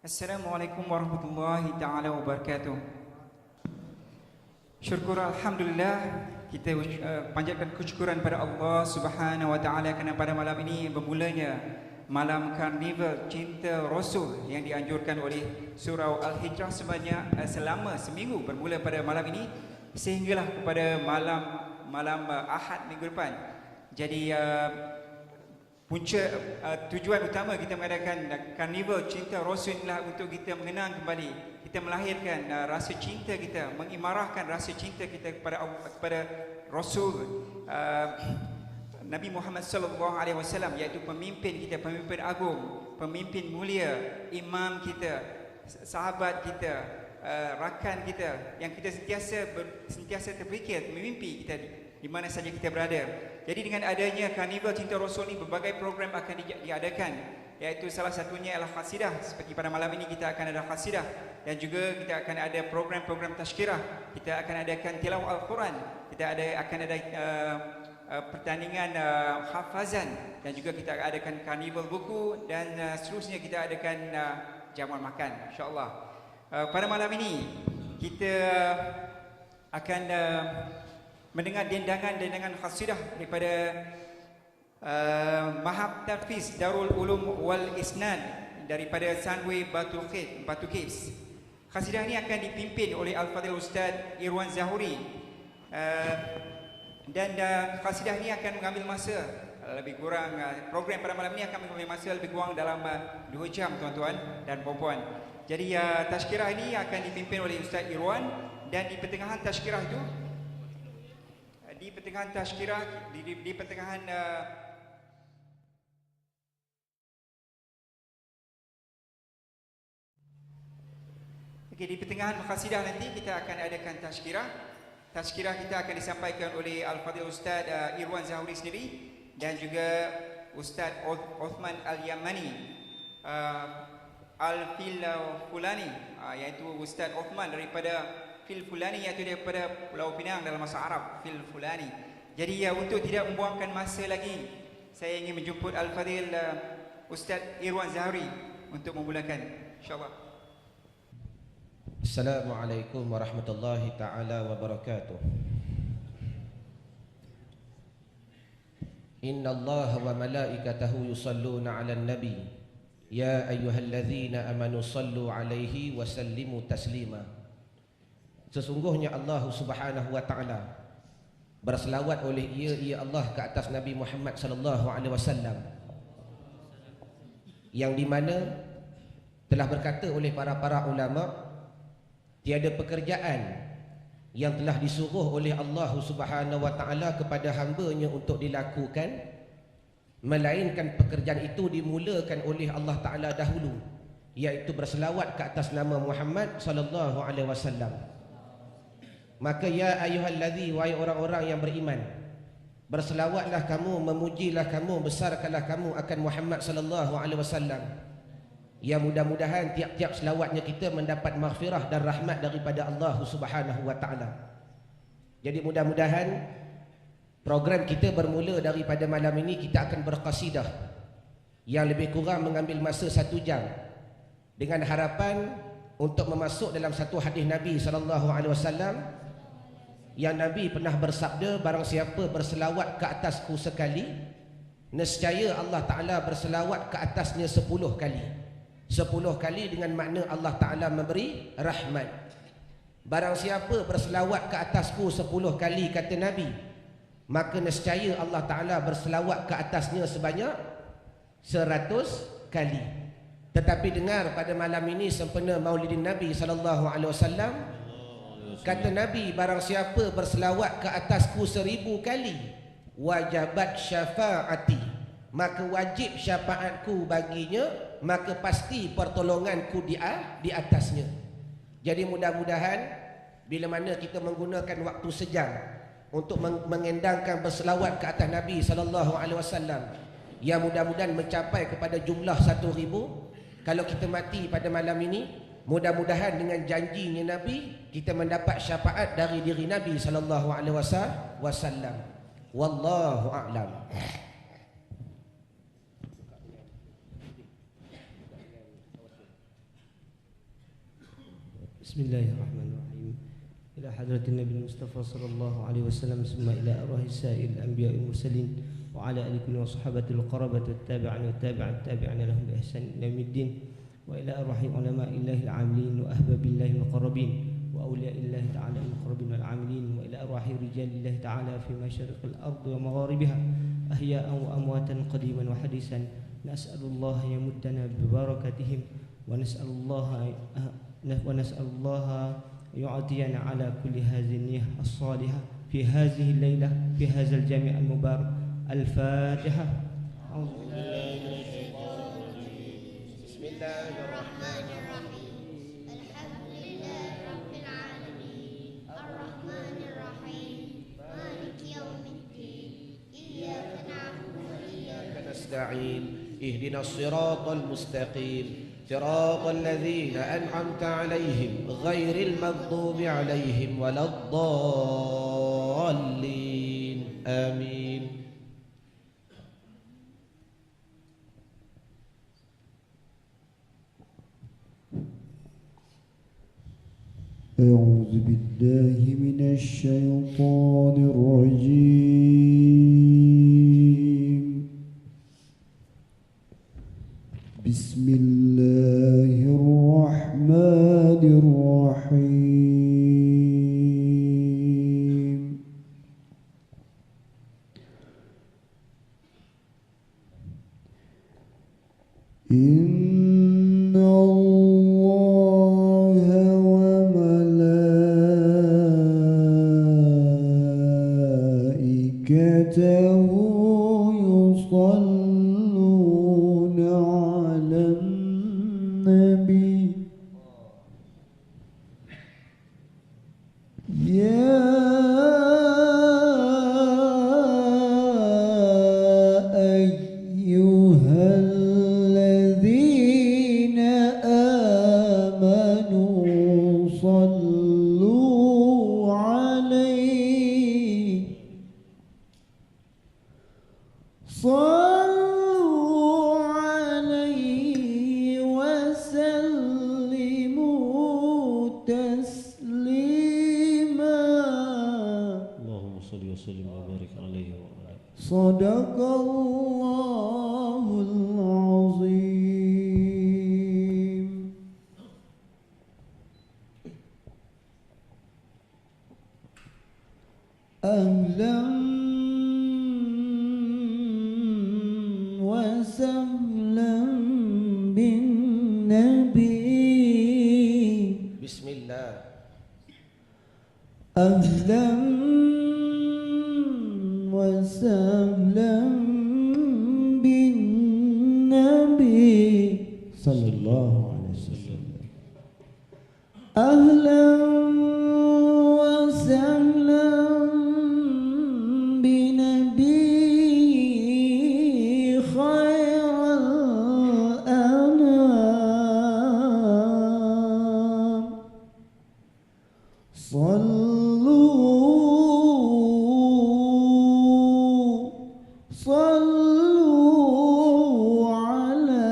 Assalamualaikum warahmatullahi taala wabarakatuh. Syukur alhamdulillah, kita panjatkan kesyukuran pada Allah Subhanahu wa taala kerana pada malam ini bermulanya malam karnival cinta Rasul yang dianjurkan oleh surau Al-Hijrah selama seminggu bermula pada malam ini sehinggalah kepada malam Ahad minggu depan. Jadi punca tujuan utama kita mengadakan karnival cinta Rasul inilah untuk kita mengenang kembali, kita melahirkan rasa cinta kita, mengimarahkan rasa cinta kita kepada Rasul Nabi Muhammad sallallahu alaihi wasallam, iaitu pemimpin kita, pemimpin agung, pemimpin mulia, imam kita, sahabat kita, rakan kita yang kita sentiasa terfikir memimpi kita di mana saja kita berada. Jadi dengan adanya karnival cinta Rasul ini, berbagai program akan diadakan, iaitu salah satunya adalah qasidah. Seperti pada malam ini kita akan ada qasidah, dan juga kita akan ada program-program tazkirah. Kita akan adakan tilawah Al-Quran, kita akan ada pertandingan hafazan, dan juga kita adakan karnival buku, dan seterusnya kita adakan jamuan makan, insya-Allah. Pada malam ini kita akan mendengar dendangan qasidah daripada Mahab Tafiz Darul Ulum wal Isnad daripada Sunway Batu Caves. Qasidah ini akan dipimpin oleh Al-Fadhil Ustaz Irwan Zahuri, dan qasidah ini akan mengambil masa lebih kurang, program pada malam ini akan mengambil masa lebih kurang dalam 2 jam, tuan-tuan dan puan-puan. Jadi tazkirah ini akan dipimpin oleh Ustaz Irwan, dan di pertengahan tazkirah itu, di pertengahan di pertengahan qasidah nanti kita akan adakan tazkirah. Tazkirah kita akan disampaikan oleh Al-Fadhil Ustaz Irwan Zahuri sendiri, dan juga Ustaz Uthman Al-Yamani Al-Fil Fulani, iaitu Ustaz Uthman daripada Fil Fulani, iaitu daripada Pulau Pinang dalam bahasa Arab, Fil Fulani. Jadi untuk tidak membuangkan masa lagi, saya ingin menjemput Al-Fadhil Ustaz Irwan Zahuri untuk memulakan, insya-Allah. Assalamualaikum warahmatullahi taala wabarakatuh. Inna Allah wa malaikatahu yusalluna 'alan nabi ya ayyuhalladzina amanu sallu 'alaihi wa sallimu taslima. Sesungguhnya Allah Subhanahu wa taala berselawat oleh ia Allah ke atas Nabi Muhammad sallallahu alaihi wasallam, yang di mana telah berkata oleh para ulama, tiada pekerjaan yang telah disuruh oleh Allah Subhanahu wa taala kepada hamba-Nya untuk dilakukan melainkan pekerjaan itu dimulakan oleh Allah taala dahulu, iaitu berselawat ke atas nama Muhammad sallallahu alaihi wasallam. Maka ya ayyuhallazi, wahai orang-orang yang beriman, berselawatlah kamu, memujilah kamu, besarkanlah kamu akan Muhammad sallallahu alaihi wasallam, yang mudah-mudahan tiap-tiap selawatnya kita mendapat maghfirah dan rahmat daripada Allah Subhanahu wa taala. Jadi mudah-mudahan program kita bermula daripada malam ini, kita akan berqasidah yang lebih kurang mengambil masa 1 jam, dengan harapan untuk memasuk dalam satu hadis Nabi sallallahu alaihi wasallam, yang Nabi pernah bersabda, barang siapa berselawat ke atasku sekali, nescaya Allah Ta'ala berselawat ke atasnya 10 kali. 10 kali dengan makna Allah Ta'ala memberi rahmat. Barang siapa berselawat ke atasku 10 kali, kata Nabi, maka nescaya Allah Ta'ala berselawat ke atasnya sebanyak 100 kali. Tetapi dengar, pada malam ini sempena Maulidin Nabi sallallahu alaihi wasallam, kata Nabi, barang siapa berselawat ke atasku 1000 kali, wajabat syafaati, maka wajib syafaatku baginya, maka pasti pertolonganku di atasnya. Jadi mudah-mudahan bila mana kita menggunakan waktu sejam untuk mengendangkan berselawat ke atas Nabi sallallahu alaihi wasallam, yang mudah-mudahan mencapai kepada jumlah 1000, kalau kita mati pada malam ini, mudah-mudahan dengan janjinya Nabi, kita mendapat syafaat dari diri Nabi sallallahu alaihi wasallam. Wallahu a'lam. Bismillahirrahmanirrahim. Ila hadratin Nabi Mustafa sallallahu alaihi wasallam, summa ila arwahi sa'il anbiya'i mursalin wa ala alihi wa sahabatil qarabati wat tabi'in wa tabi'at tabi'in lahum bi ihsan ila yaumiddin wa ila arwahi ulama'illahi al-'amilin wa ahbabillahi al-muqarrabin wa awliya'illahi ta'ala al-muqarrabin wal 'amilin wa ila arwahi rijalillahi ta'ala fi masyariqil ardi wa magharibiha ahya'an wa amwatan qadiman wa hadisan. Nas'alullaha yamuddana bi barakatihim wa nas'alullaha يعطينا على كل هذه النية الصالحة في هذه الليلة في هذا الجامع المبارك. الفاتحة. أعوذ بالله من الشيطان الرجيم. بسم الله الرحمن الرحيم. الحمد لله رب العالمين الرحمن الرحيم مالك يوم الدين إياك نعبد وإياك نستعين اهدنا الصراط المستقيم صراط الذين أنعمت عليهم غير المغضوب عليهم ولا الضالين آمين. أعوذ بالله من الشيطان الرجيم. بسم الله الرحمن الرحيم. إن الله وملائكته يصلون على النبي يا أيها الذين آمنوا صلوا عليه وسلموا تسليما. اللهم صل وسلم وبارك عليه وعلى آله. صدق الله العظيم. أهلا وسهلا بالنبي. بسم الله. أهلا وسهلا بالنبي صلى الله عليه وسلم. أهلا وسهلا بنبي خير الأنام. صلوا على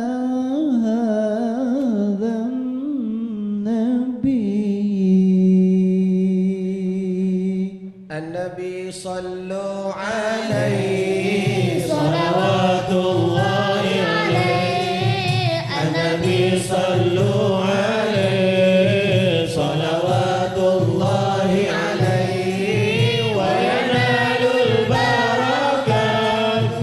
هذا النبي صلوا عليه صلوات الله عليه. النبي صلوا عليه صلوات الله عليه. وينال البركة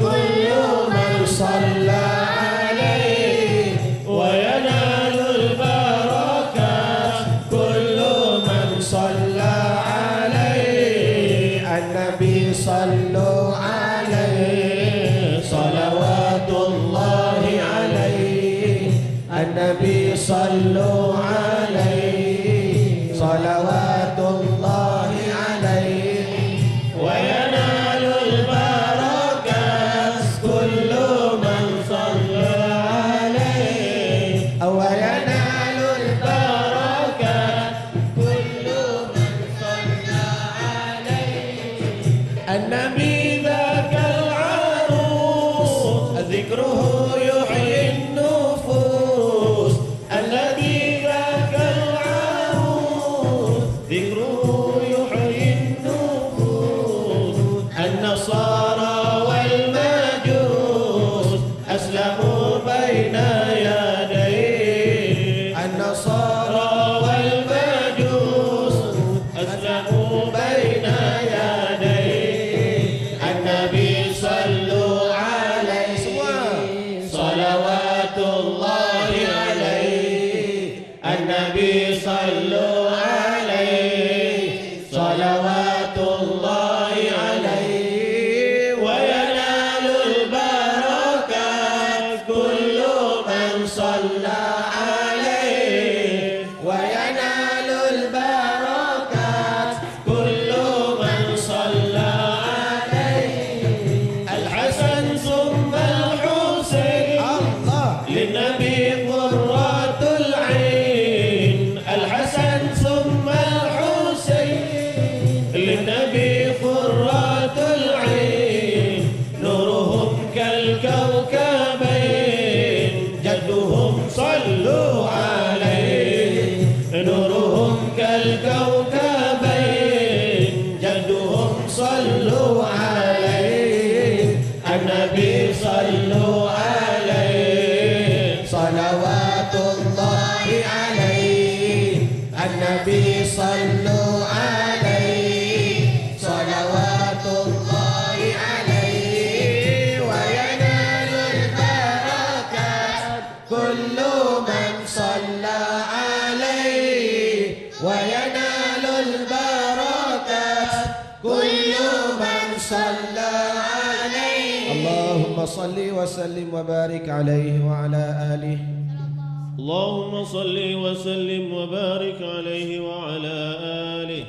كل من صلى عليه. وينال البركة كل من صلى عليه. النبي صلوا عليه صلوات الله عليه. النبي صلوا عليه صلوات الله عليه. وينال البركة كل من صلى عليه. وينال البركة كل من صلى عليه. النبي ذاك العروس ذكره يحيي النفوس. الذي ذاك النبي صلوا عليه صلوات الله عليه وينال البركات كل من صلى عليه وينال البركات كل من صلى عليه الحسن ثم الحسين الله للنبي قرة العين الحسن ثم الحسين للنبي قرة العين نورهم كالكوكبين جدهم صلوا عليه نورهم كالكوكبين جدهم صلوا عليه النبي صلوا عليه صلوات الله عليه النبي صلوا عليه صلوات الله عليه وينال البركات كل من صلى عليه وينال البركات كل من صلى عليه اللهم صل وسلم وبارك عليه وعلى آله. اللهم صل وسلم وبارك عليه وعلى آله.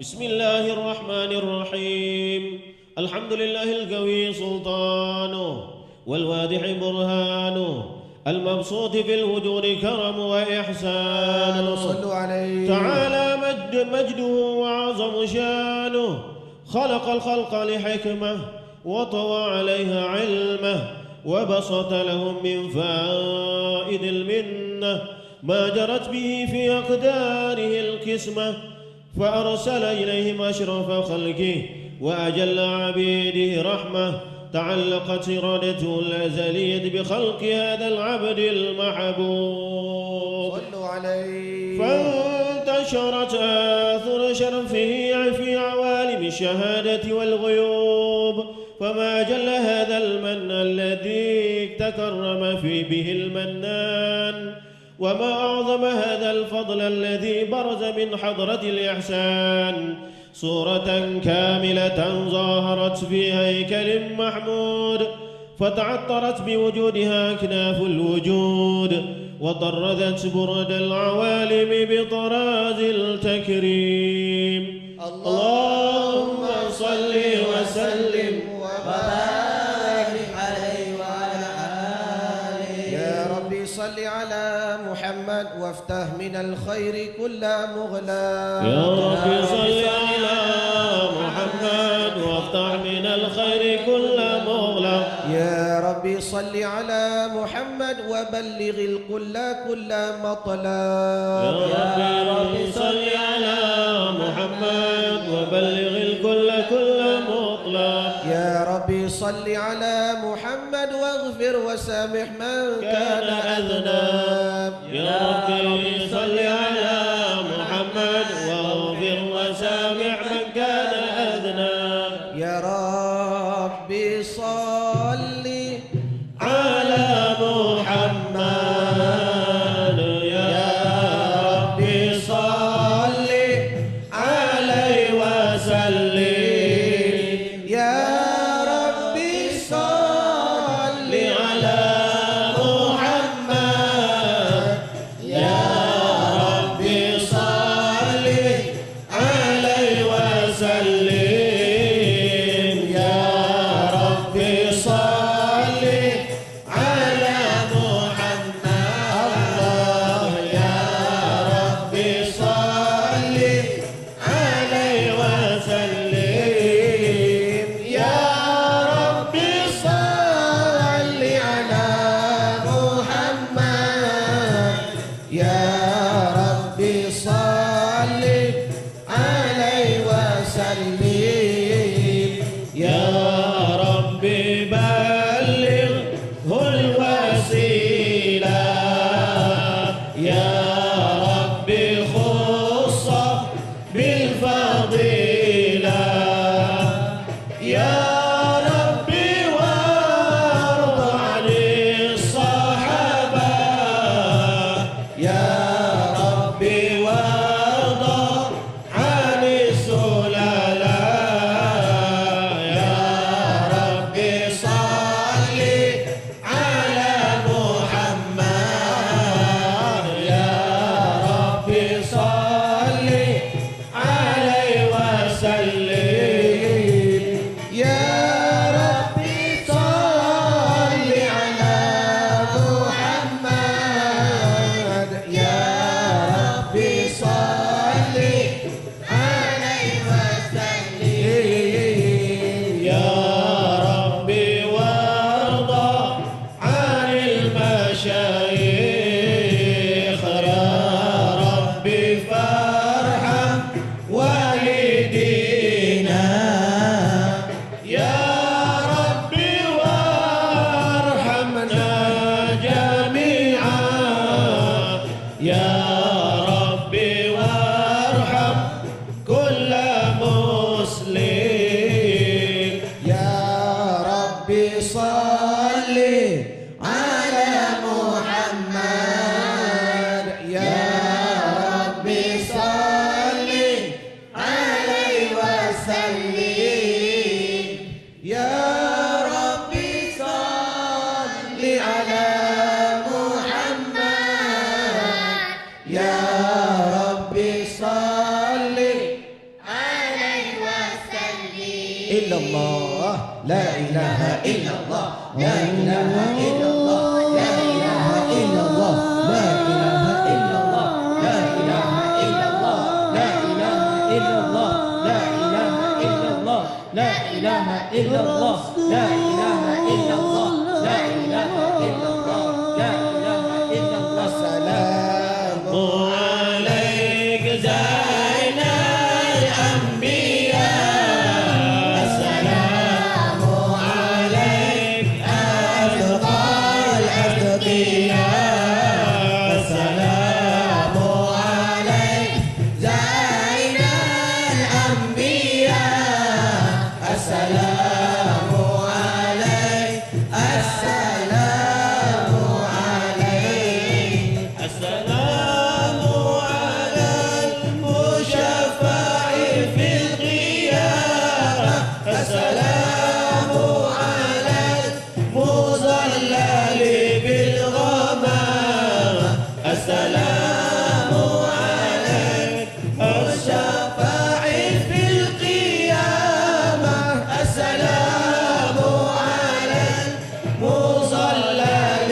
بسم الله الرحمن الرحيم. الحمد لله القوي سلطانه والواضح برهانه المبسوط في الوجود كرم وإحسانه صلوا عليه. تعالى مجده وعظم شانه خلق الخلق لحكمه وطوى عليها علمه وبسط لهم من فائد المنة ما جرت به في أقداره الكسمة فأرسل إليهم أشرف خلقه وأجل عبيده رحمة تعلقت إرادته الأزلية بخلق هذا العبد المحبوب صلوا عليه. فانتشرت آثر شرفه في عوالم الشهادة والغيوب فما جل هذا المن الذي تكرم في به المنان وما أعظم هذا الفضل الذي برز من حضرة الإحسان صورة كاملة ظاهرت في هيكل محمود فتعطرت بوجودها أكناف الوجود وطردت برد العوالم بطراز التكريم. اللهم صل وسلم وبارك عليه وعلى آله. يا ربي صل على محمد وافتح من الخير كل مغلاق. يا رب صل على محمد وافتح من الخير كل مغلق. يا ربي صل على محمد وبلغ الكل كل مطلب. يا رب صل على محمد وبلغ الكل كل مطلق. يا ربي صل على محمد واغفر وسامح من كان أذنب. يا ربي صل على محمد واغفر وسامح من كان أذنب. يا ربي صل على محمد يا ربي صل عليه وسلم. يا ربي صل على محمد يا ربي صل عليه وسلم. يا ربي صل على محمد الله يا ربي صل عليه وسلم. يا ربي صل على محمد. يا ربي صل عليه وسلم. يا ربي بلغه الوسيلة. يا ربي خصه بالفضيلة. يا ربي وارض عن الصحابة. يا يا ربي وارحم كل مسلم يا ربي صل على محمد يا ربي صل عليه وسلم يا ربي صل على محمد يا ربي صل عليه وسلم إلا الله لا إله إلا الله لا إله إلا الله لا إله إلا الله لا إله إلا الله لا إله إلا الله لا إله إلا الله لا إله إلا الله لا إله إلا الله لا إله إلا الله لا إله إلا الله لا إله إلا الله سلام عليك زين الأنبياء السلام عليك أتقى الأتقياء السلام عليك زين الأنبياء السلام عليك السلام عليك السلام على المشفع في القيامة السلام على المظلل بالغمامة السلام على المشفع في القيامة السلام على المظلل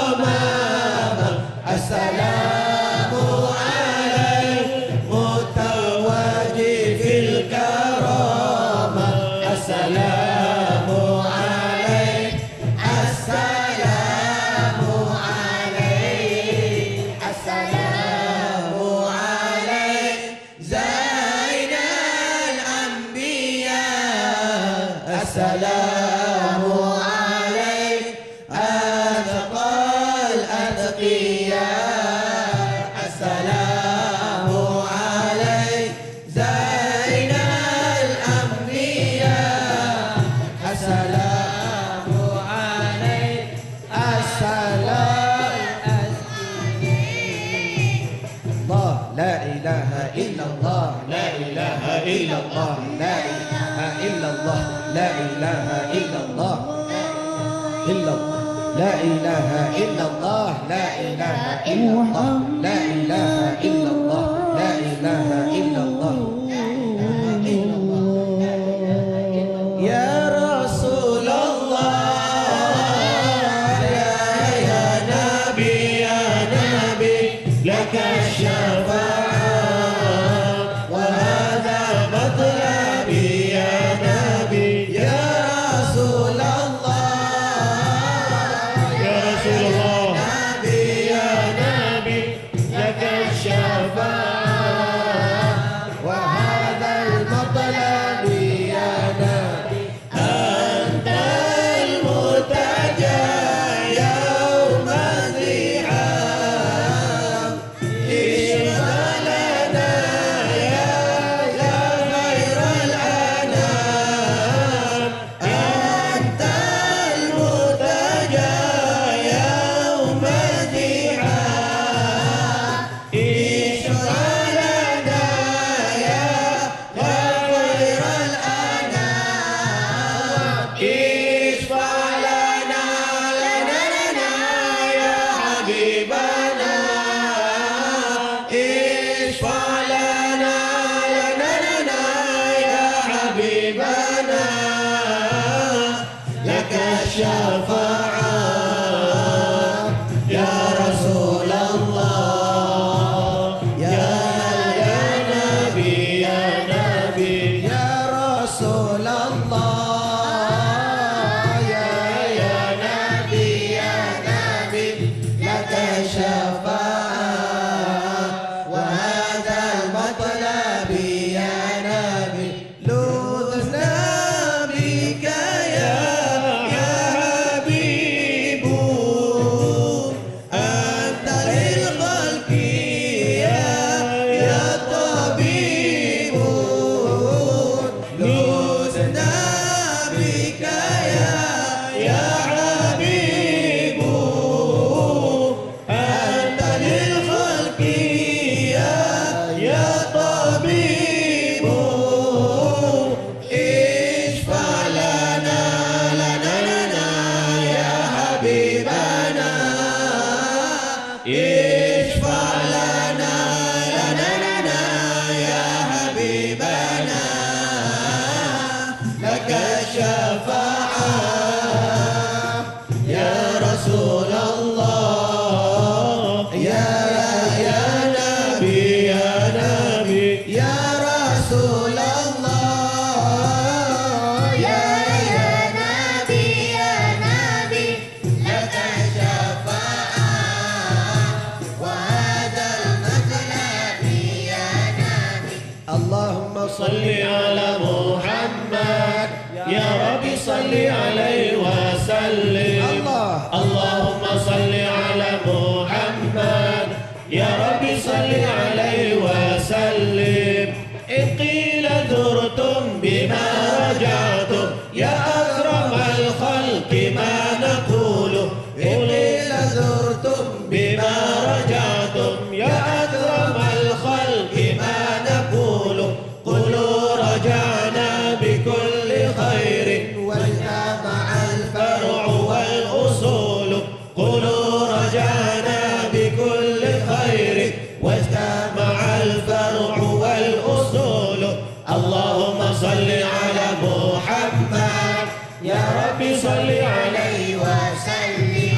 بالغمامة السلام على المتوج في الكرامة السلام عليك السلام عليك السلام عليك زين الأنبياء السلام عليك أتقى الأتقياء السلام عليك زين الأنبياء السلام عليك السلام الله لا إله إلا الله لا إله إلا الله لا إله إلا الله لا إله إلا الله إلا الله لا إله إلا الله لا إله إلا الله لا إله إلا الله لا إله إلا الله يا رسول الله يا نبي لك الشفاعة وهذا مطلبي يا نبي يا رسول الله يا رسول الله نبي يا نبي لك الشفاعة وهذا المطلب يا نبي أنت المرتجى يوم الزحام اسمع صل على محمد يا رب صل عليه وسلم اللهم صل على محمد يا رب صل عليه وسلم إن قيل زرتم بما رجعتم يا أكرم الخلق ما نقول إن قيل زرتم بما رجعتم يا أكرم الخلق ما نقول قولوا رجعنا بكل خير واجتمع الفرع والأصول قولوا رجعنا بكل خير واجتمع الفرع والأصول اللهم صل على محمد يا رب صل عليه وسلم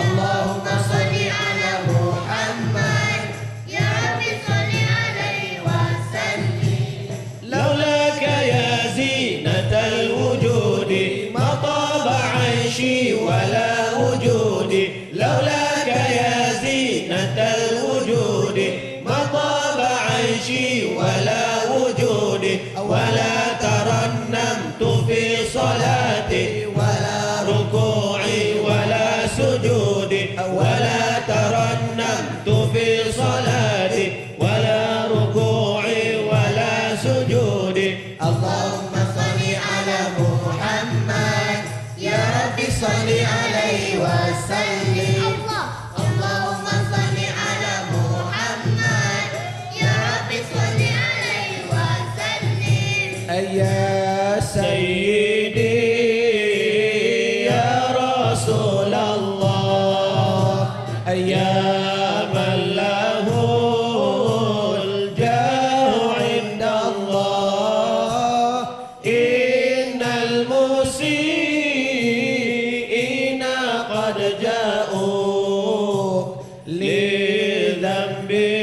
اللهم صل على محمد يا رب صل عليه وسلم لولاك يا زينة الوجود ما طاب عيشي ولا وجودي لولاك يا زينة الوجود ما طاب عيشي ولا وجودي ولا ترنمت في صلاتي ولا ركوعي ولا سجودي ولا ترنمت في صلاتي ولا ركوعي ولا سجودي اللهم صل على محمد يا رب صل عليه وسلم اللهم صل على محمد يا رب صل عليه وسلم يا سيدي يا رسول الله يا من له الجاه عند الله إن المسيئين قد جاءوا لذنبي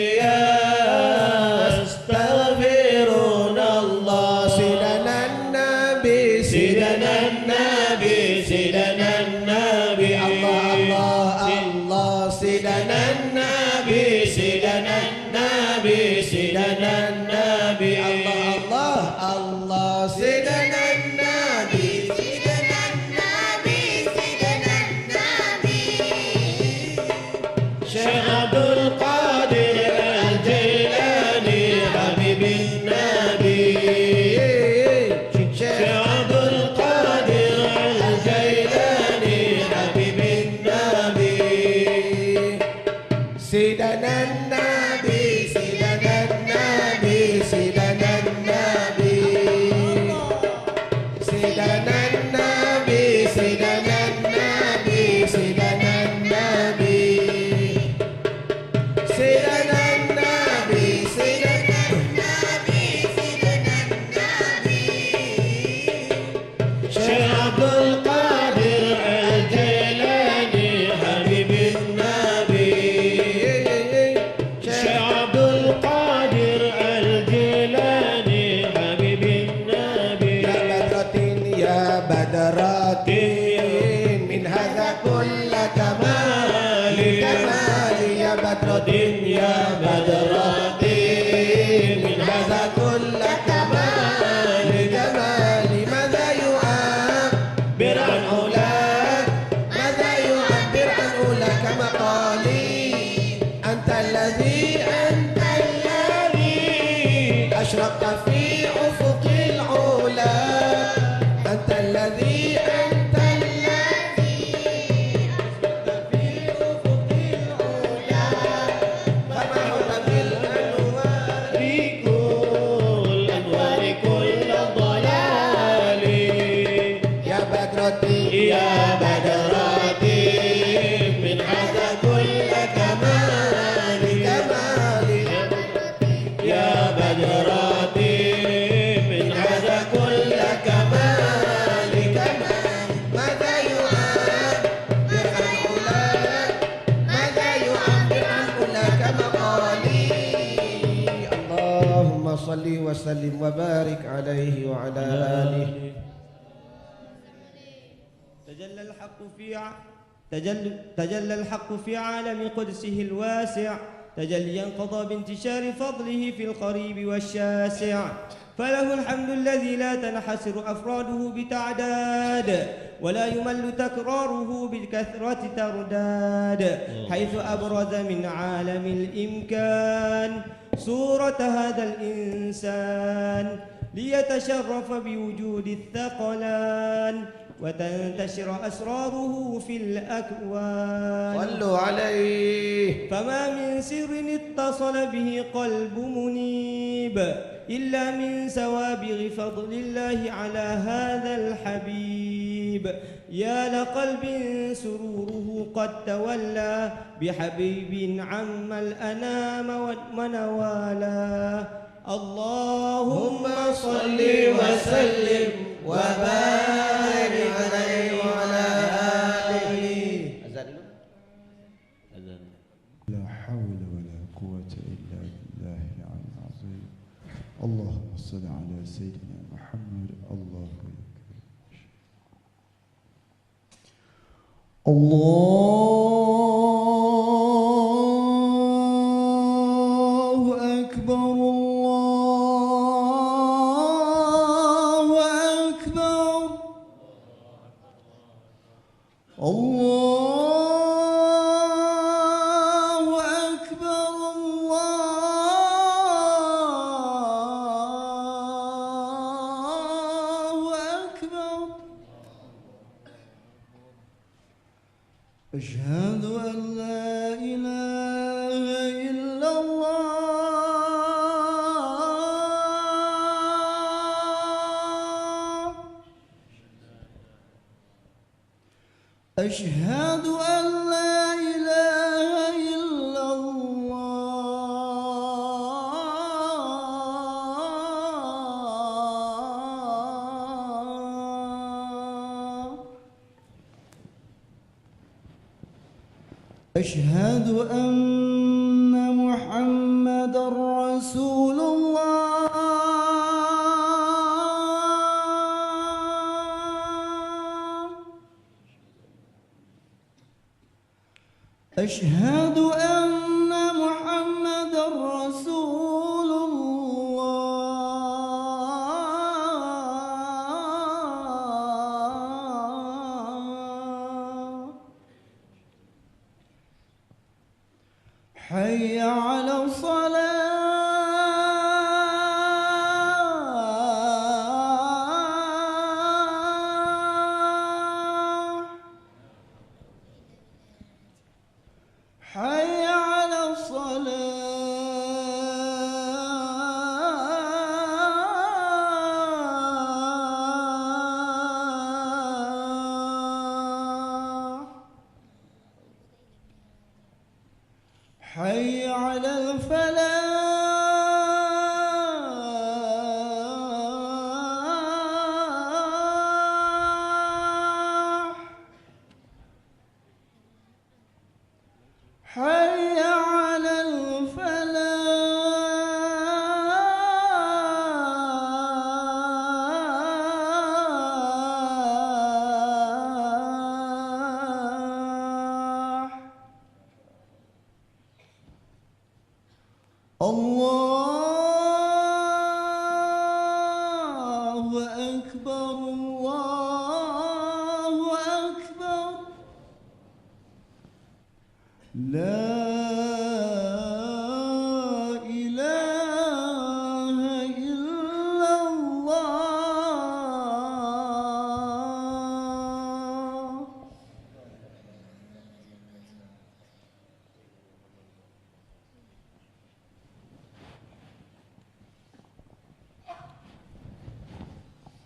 يستغفرون الله سيدنا النبي سيدنا النبي سيدنا النبي الله الله سيدنا النبي سيدنا النبي سيدنا النبي الله الله سيدنا النبي سيدنا النبي سيدنا النبي شيخ عبد القادر الجيلاني حبيب النبي شيخ عبد القادر الجيلاني حبيب النبي سيدنا النبي سيدنا النبي سيدنا النبي سيدنا النبي سيدنا النبي سيدنا النبي سيدنا النبي سيدنا النبي سيدنا النبي شيخ عبد القادر الجيلاني حبيب النبي شيخ عبد القادر الجيلاني حبيب النبي يا بدرة من هذا كل كمال كمال يا بدرة يا بدرة من هذا كل كمال كمال ماذا يعبر عن علاك ماذا يعبر عن علاك مقالي أنت الذي أشرقت في أفق العلا أنت الذي أشرقت في أفق العلا فمحوت بالأنوار كل الضلال يا بدرتي يا بدرتي من هذا كل كمال كمال يا بدرتي من هذا كل كمال كمال ماذا يعبر عن علاك ماذا يعبر عن علاك مقالي اللهم صل وسلم وبارك عليه وعلى آله تجلى الحق في عالم قدسه الواسع تجليا قضى بانتشار فضله في القريب والشاسع فله الحمد الذي لا تنحصر أفراده بتعداد ولا يمل تكراره بالكثرة ترداد حيث أبرز من عالم الإمكان صورة هذا الإنسان ليتشرف بوجود الثقلان وتنتشر أسراره في الأكوان صلوا عليه. فما من سر اتصل به قلب منيب إلا من سوابغ فضل الله على هذا الحبيب يا لقلب سروره قد تولى بحبيب عم الأنام ونوالا اللهم صل وسلم وبارك عليه وعلى آله. لا حول ولا قوة إلا بالله العلي العظيم. اللهم صل على سيدنا محمد. الله أكبر. الله أكبر. الله أكبر. الله أكبر. أشهد أن لا إله إلا الله. أشهد أن لا إله إلا الله. أشهد أن محمدا رسول الله. أشهد أن محمدا رسول الله. حي على الصلاة. حي على الصلاة. حي على الفلاح. حي على الفلاح. الله أكبر. الله أكبر. لا إله إلا الله.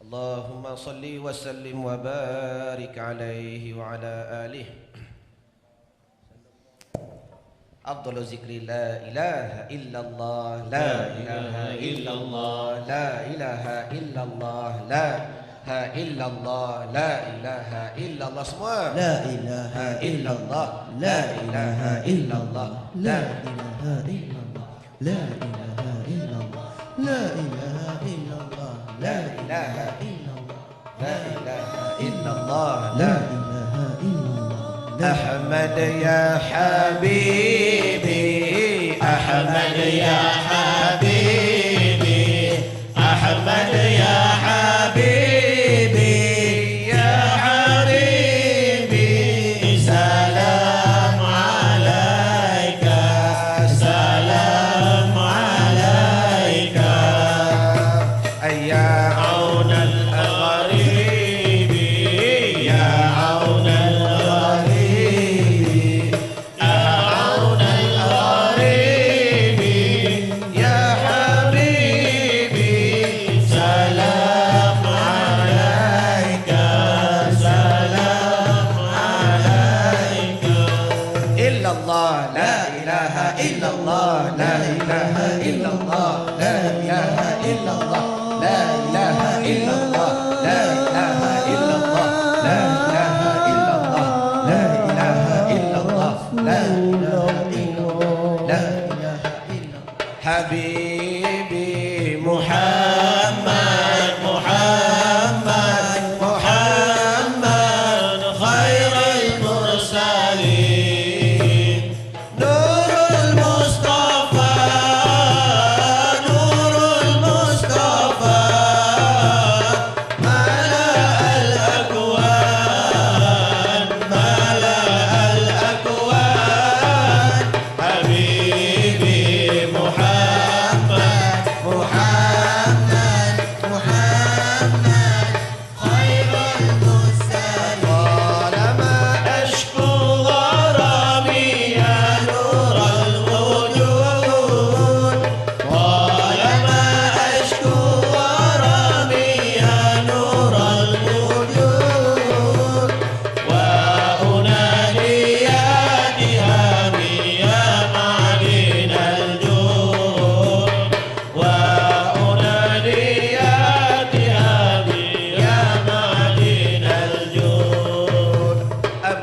اللهم صل وسلم وبارك عليه وعلى آله. أفضل ذكر لا إله إلا الله. لا إله إلا الله. لا إله إلا الله. لا إله إلا الله. لا إله إلا الله. semua. لا إله إلا الله. لا إله إلا الله. لا إله إلا الله. لا إله إلا الله. لا إله إلا الله. لا إله إلا الله. لا إله إلا الله. لا إله إلا الله. أحمد يا حبيبي. أحمد يا حبيبي. أحمد illallah, la ilaha illallah, la ilaha illallah, la ilaha illallah, la ilaha illallah, la ilaha illallah, la ilaha illallah, la ilaha illallah, la ilaha illallah. Habibi Muhammad, Muhammad, Muhammad, khairul mursalin, Nurul Mustafa, Nurul Mustafa, Mala al-akwan, Mala al-akwan. Habibi Muhammad, Muhammad, Muhammad, khairul mursalin. Talama ashku gharami ya nur al-wujud, talama ashku gharami ya nur al-wujud, wa unadi ya dihami ya ma'adin al-jud, wa unadi ya dihami ya ma'adin al-jud.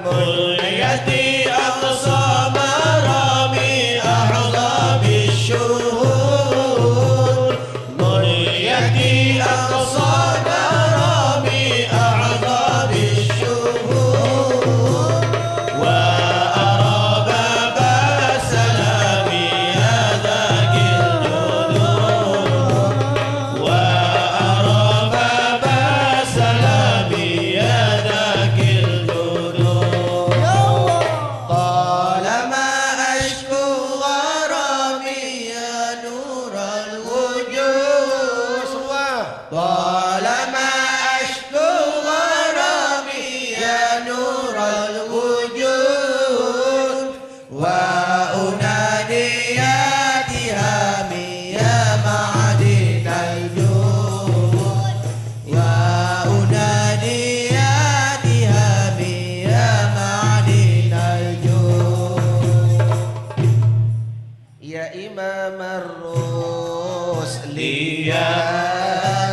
Mulyati aqsa marami ahzabi syuhud, mulyati aqsa marami ahzabi syuhud, wa araba basalami ya dhakil judud, wa araba basalami ya dhakil judud. Talama ashku gharami ya nur al-wujud, talama ashku gharami ya nur al-wujud, wa unadi ya dihami ya ma'adin al-jud, wa unadi ya dihami ya ma'adin al-jud. Ya imam ar-rusli ya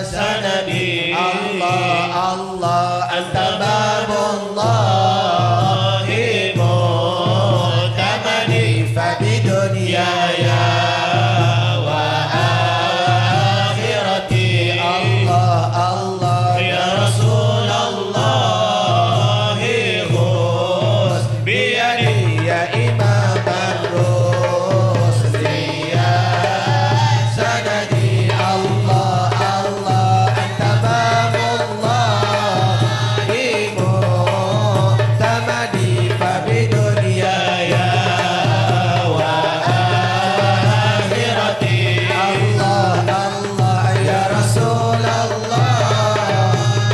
sanadi, Allah Allah anta babullahi mu'tamadi, fa bidunyaya wa akhirati, Allah Allah ya Rasulullah khus biyadi, ya imam ar-rusli ya sanadi, Allah Allah anta babullahi mu'tamadi, fa bidunyaya wa akhirati, Allah Allah ya Rasulullah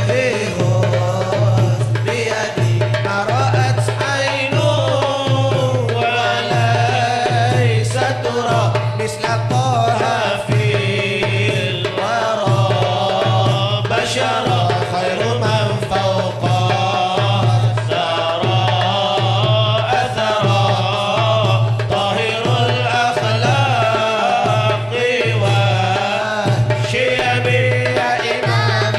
khus biyadi, ma ra'at aynu wa laysa tura misla taha fil wara bashara, khairu man fawqa thara athara, tahirul akhlaqi wa shiyami, ya imam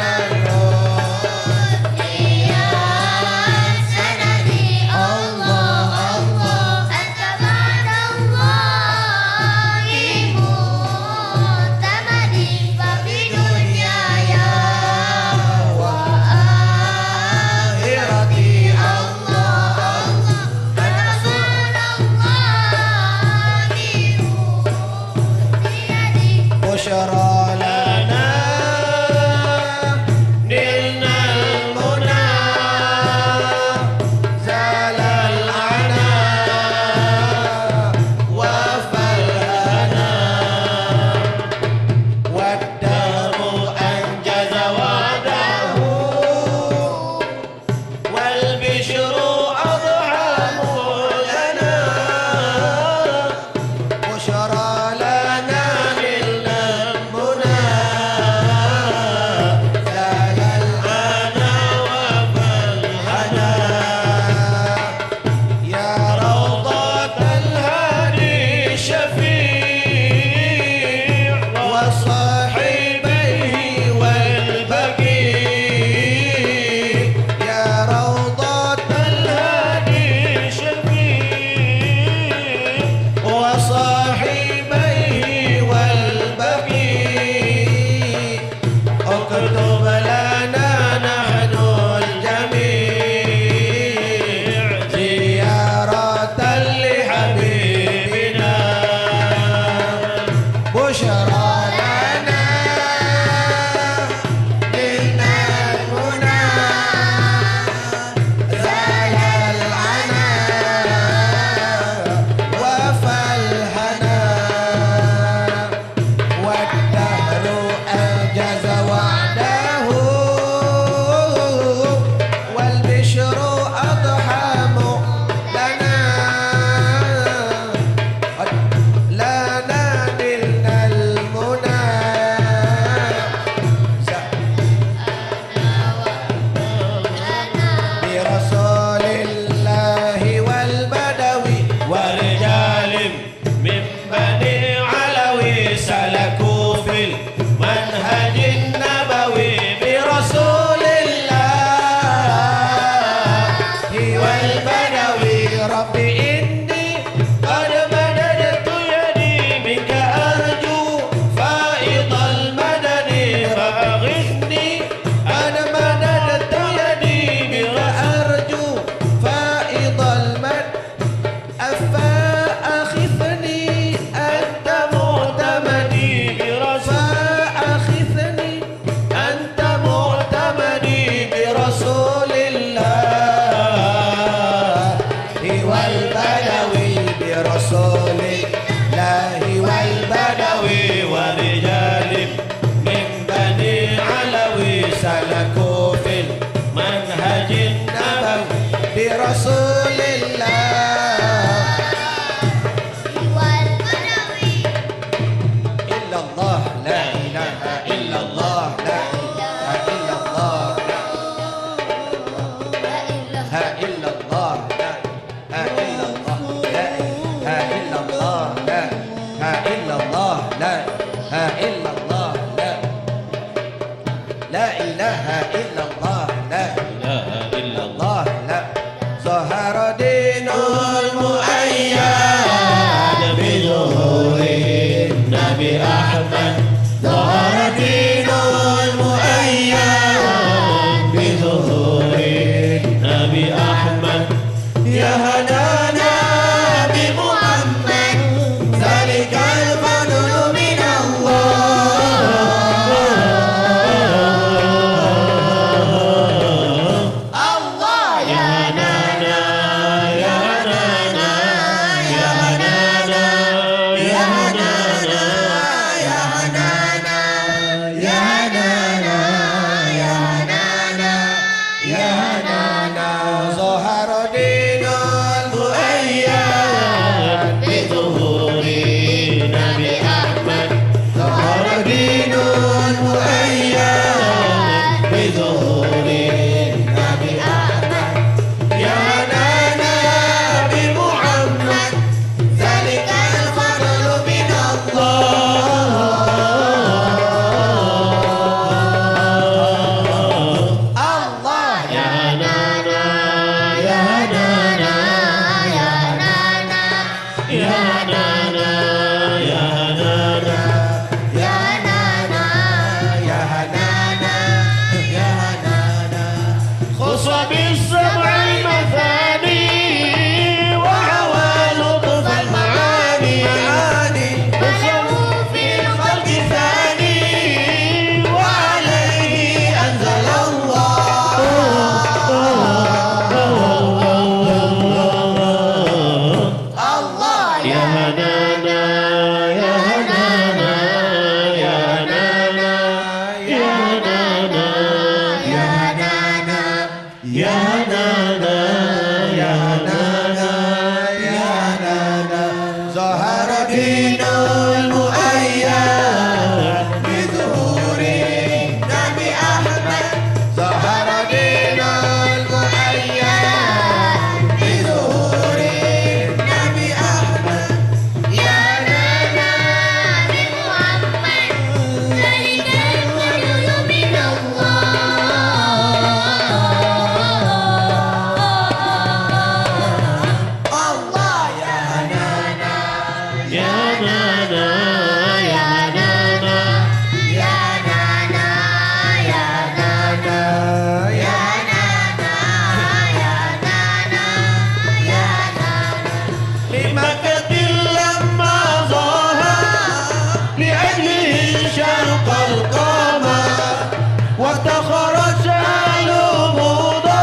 ar-rusli ya sanadi, Allah Allah anta ba'dallahi mu'tamadi, fa bidunyaya wa akhirati, Allah Allah ya Rasulullah biyadi, bushra lana nilna al-muna, zala al-ana wa falhana, wad-daru anjaza wa'dahu, wal bishru adhamu lana, bushra lana nilna al-muna. ilaha illallah, la ilaha illallah, la ilaha illallah, la ilaha illallah, la zahara dinul muayyad bi zuhuri Nabi Ahmad, zahara dinul muayyad bi zuhuri Nabi Ahmad, ya hadana bi Muhammad, zalikal fadlu min Allah, ya nana, ya nana, ya nana, ya nana, ya nana, ya nana, ya nana, ya nana, zahara dinul muayyad bi zuhuri Nabi Ahmad, zahara dinul muayyad bi zuhuri Nabi Ahmad, ya nana bi Muhammad, zalikal fadlu min Allah, ya nana, ya nana, ya nana, ya nana, ya nana, ya nana, ya nana, ya nana, khuswa bis-sab'i mathani wa awalu fal ma'ani, khuswa fil khalqi thani wa alayhi Allah, ya nana, ya nana, ya nana, ya nana, ya nana, ya nana, ya nana, ya nana, zahara dinul muayyad bi zuhuri Nabi Ahmad, zahara dinul muayyad bi zuhuri Nabi Ahmad, ya nana bi Muhammad, zalikal fadlu min Allah, ya nana, ya nana, ya nana, ya nana, ya nana, ya nana, ya nana, ya nana, lima katil lamma zahar li ajlihi syarqal qamar wa takharaja al-muda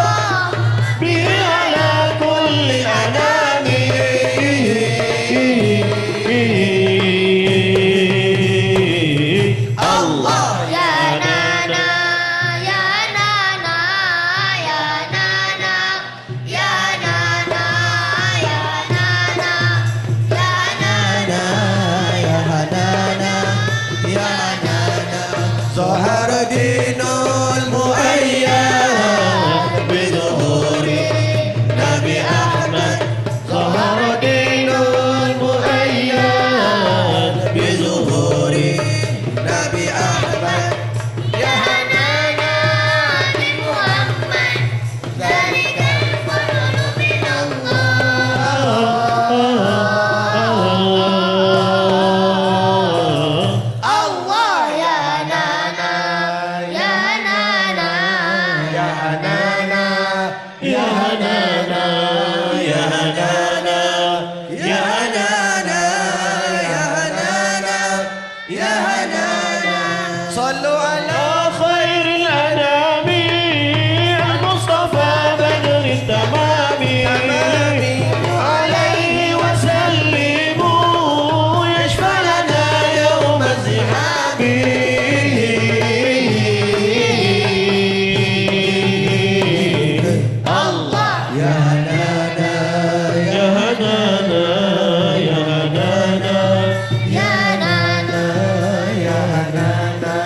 bi ala kulli anami. Allah, Ya nana, ya nana, ya nana, ya nana, ya nana, ya nana, ya nana, ya nana, zahara dinul muayyad bi zuhuri Nabi Ahmad, zahara dinul muayyad bi zuhuri Nabi Ahmad, ya nana bi Muhammad, zalikal fadlu min Allah, ya nana, ya nana, ya nana, ya nana, ya nana, ya nana, ya nana, ya nana, sallu ala khairil anami al-Mustafa badri tamami, alayhi wa sallimu yashfa lana yawm az-zihami. Allah, Ya nana, ya nana, ya nana, ya nana, ya nana,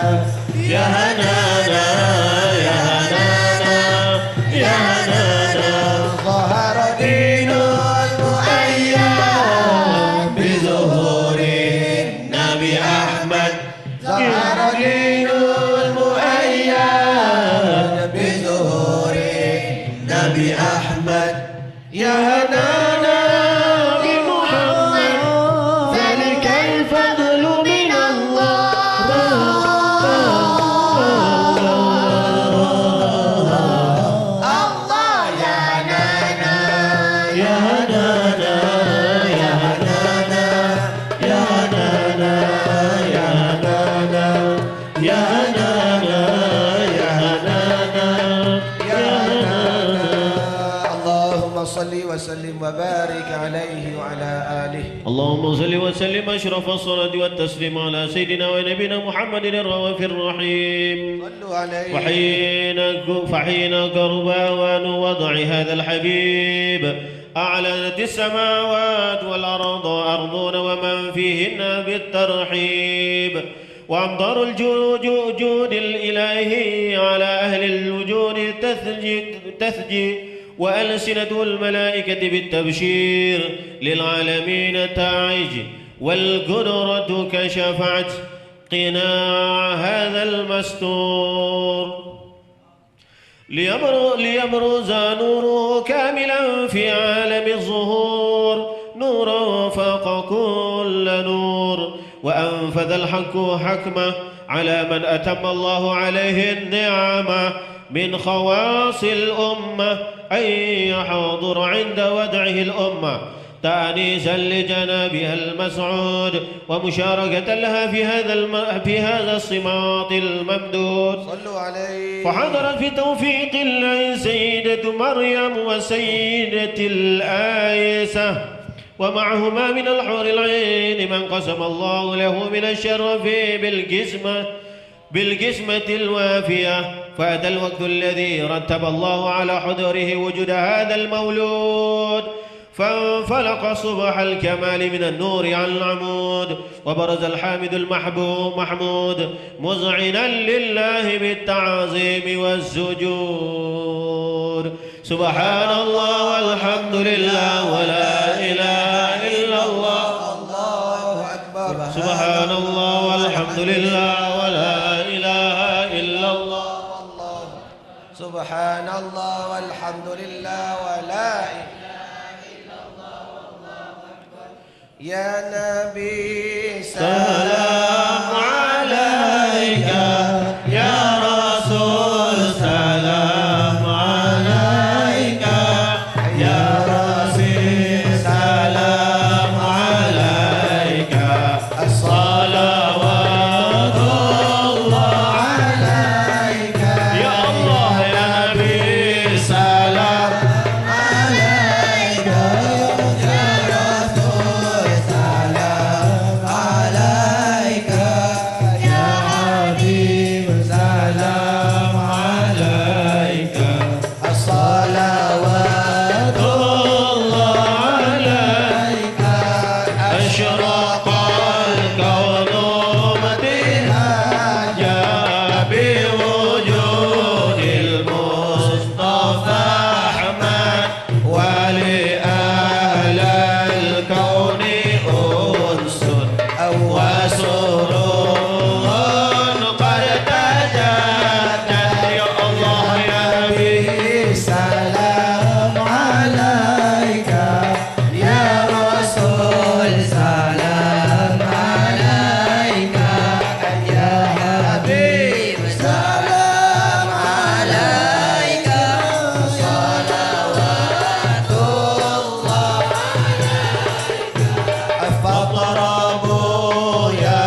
Nabi Ahmad. ظهر دين المؤيد بظهور نبي أحمد يا هنانا بمحمد ذلك الفضل من الله يا هنانا يا هنانا يا هنانا يا هنانا يا هنانا يا هنانا يا هنانا يا هنانا اللهم صل وسلم وبارك عليه وعلى آله. اللهم صل وسلم أشرف الصلاة والتسليم على سيدنا ونبينا محمد الرؤوف الرحيم. صلوا عليه. فحين قرب أوان وضع هذا الحبيب أعلنت السماوات والأرض أرضون ومن فيهن بالترحيب، وأمطار الجود الإلهي على أهل الوجود تثجي وألسنة الملائكة بالتبشير للعالمين تعج، والقدرة كشفت قناع هذا المستور ليبرز نوره كاملا في عالم الظهور، نورا فوق كل نور، وأنفذ الحق حكمه على من أتم الله عليه النعمة من خواص الأمة أن يحضر عند ودعه الأمة تأنيسا لجنابها المسعود ومشاركة لها في هذا الصماط الممدود. صلوا عليه. فحضرت في توفيق الله سيدة مريم وسيدة الآيسة، ومعهما من الحور العين من قسم الله له من الشرف بالقسمة الوافية. فأتى الوقت الذي رتب الله على حضوره وجود هذا المولود، فانفلق صبح الكمال من النور على العمود، وبرز الحامد المحمود مذعنا لله بالتعظيم والسجود. سبحان الله والحمد لله ولا إله إلا الله. الله أكبر. سبحان الله والحمد لله ولا إله إلا الله. سبحان الله والحمد لله ولا إله إلا الله. يا نبي سلام عليك، يا رسول سلام عليك، يا رسول سلام عليك، الصلوات الله عليك يا الله يا نبي سلام عليك، يا رسول سلام عليك، يا حبيب سلام عليك، الصلوات الله عليك. أشرق الكون مدينة بوجود المصطفى أحمد، ولأهل الكون أنس وسرور قد تجدد. يا الله يا نبي سلام عليك، يا رسول سلام عليك، يا حبيب سلام عليك، صلوات الله عليك. فاضربوا يا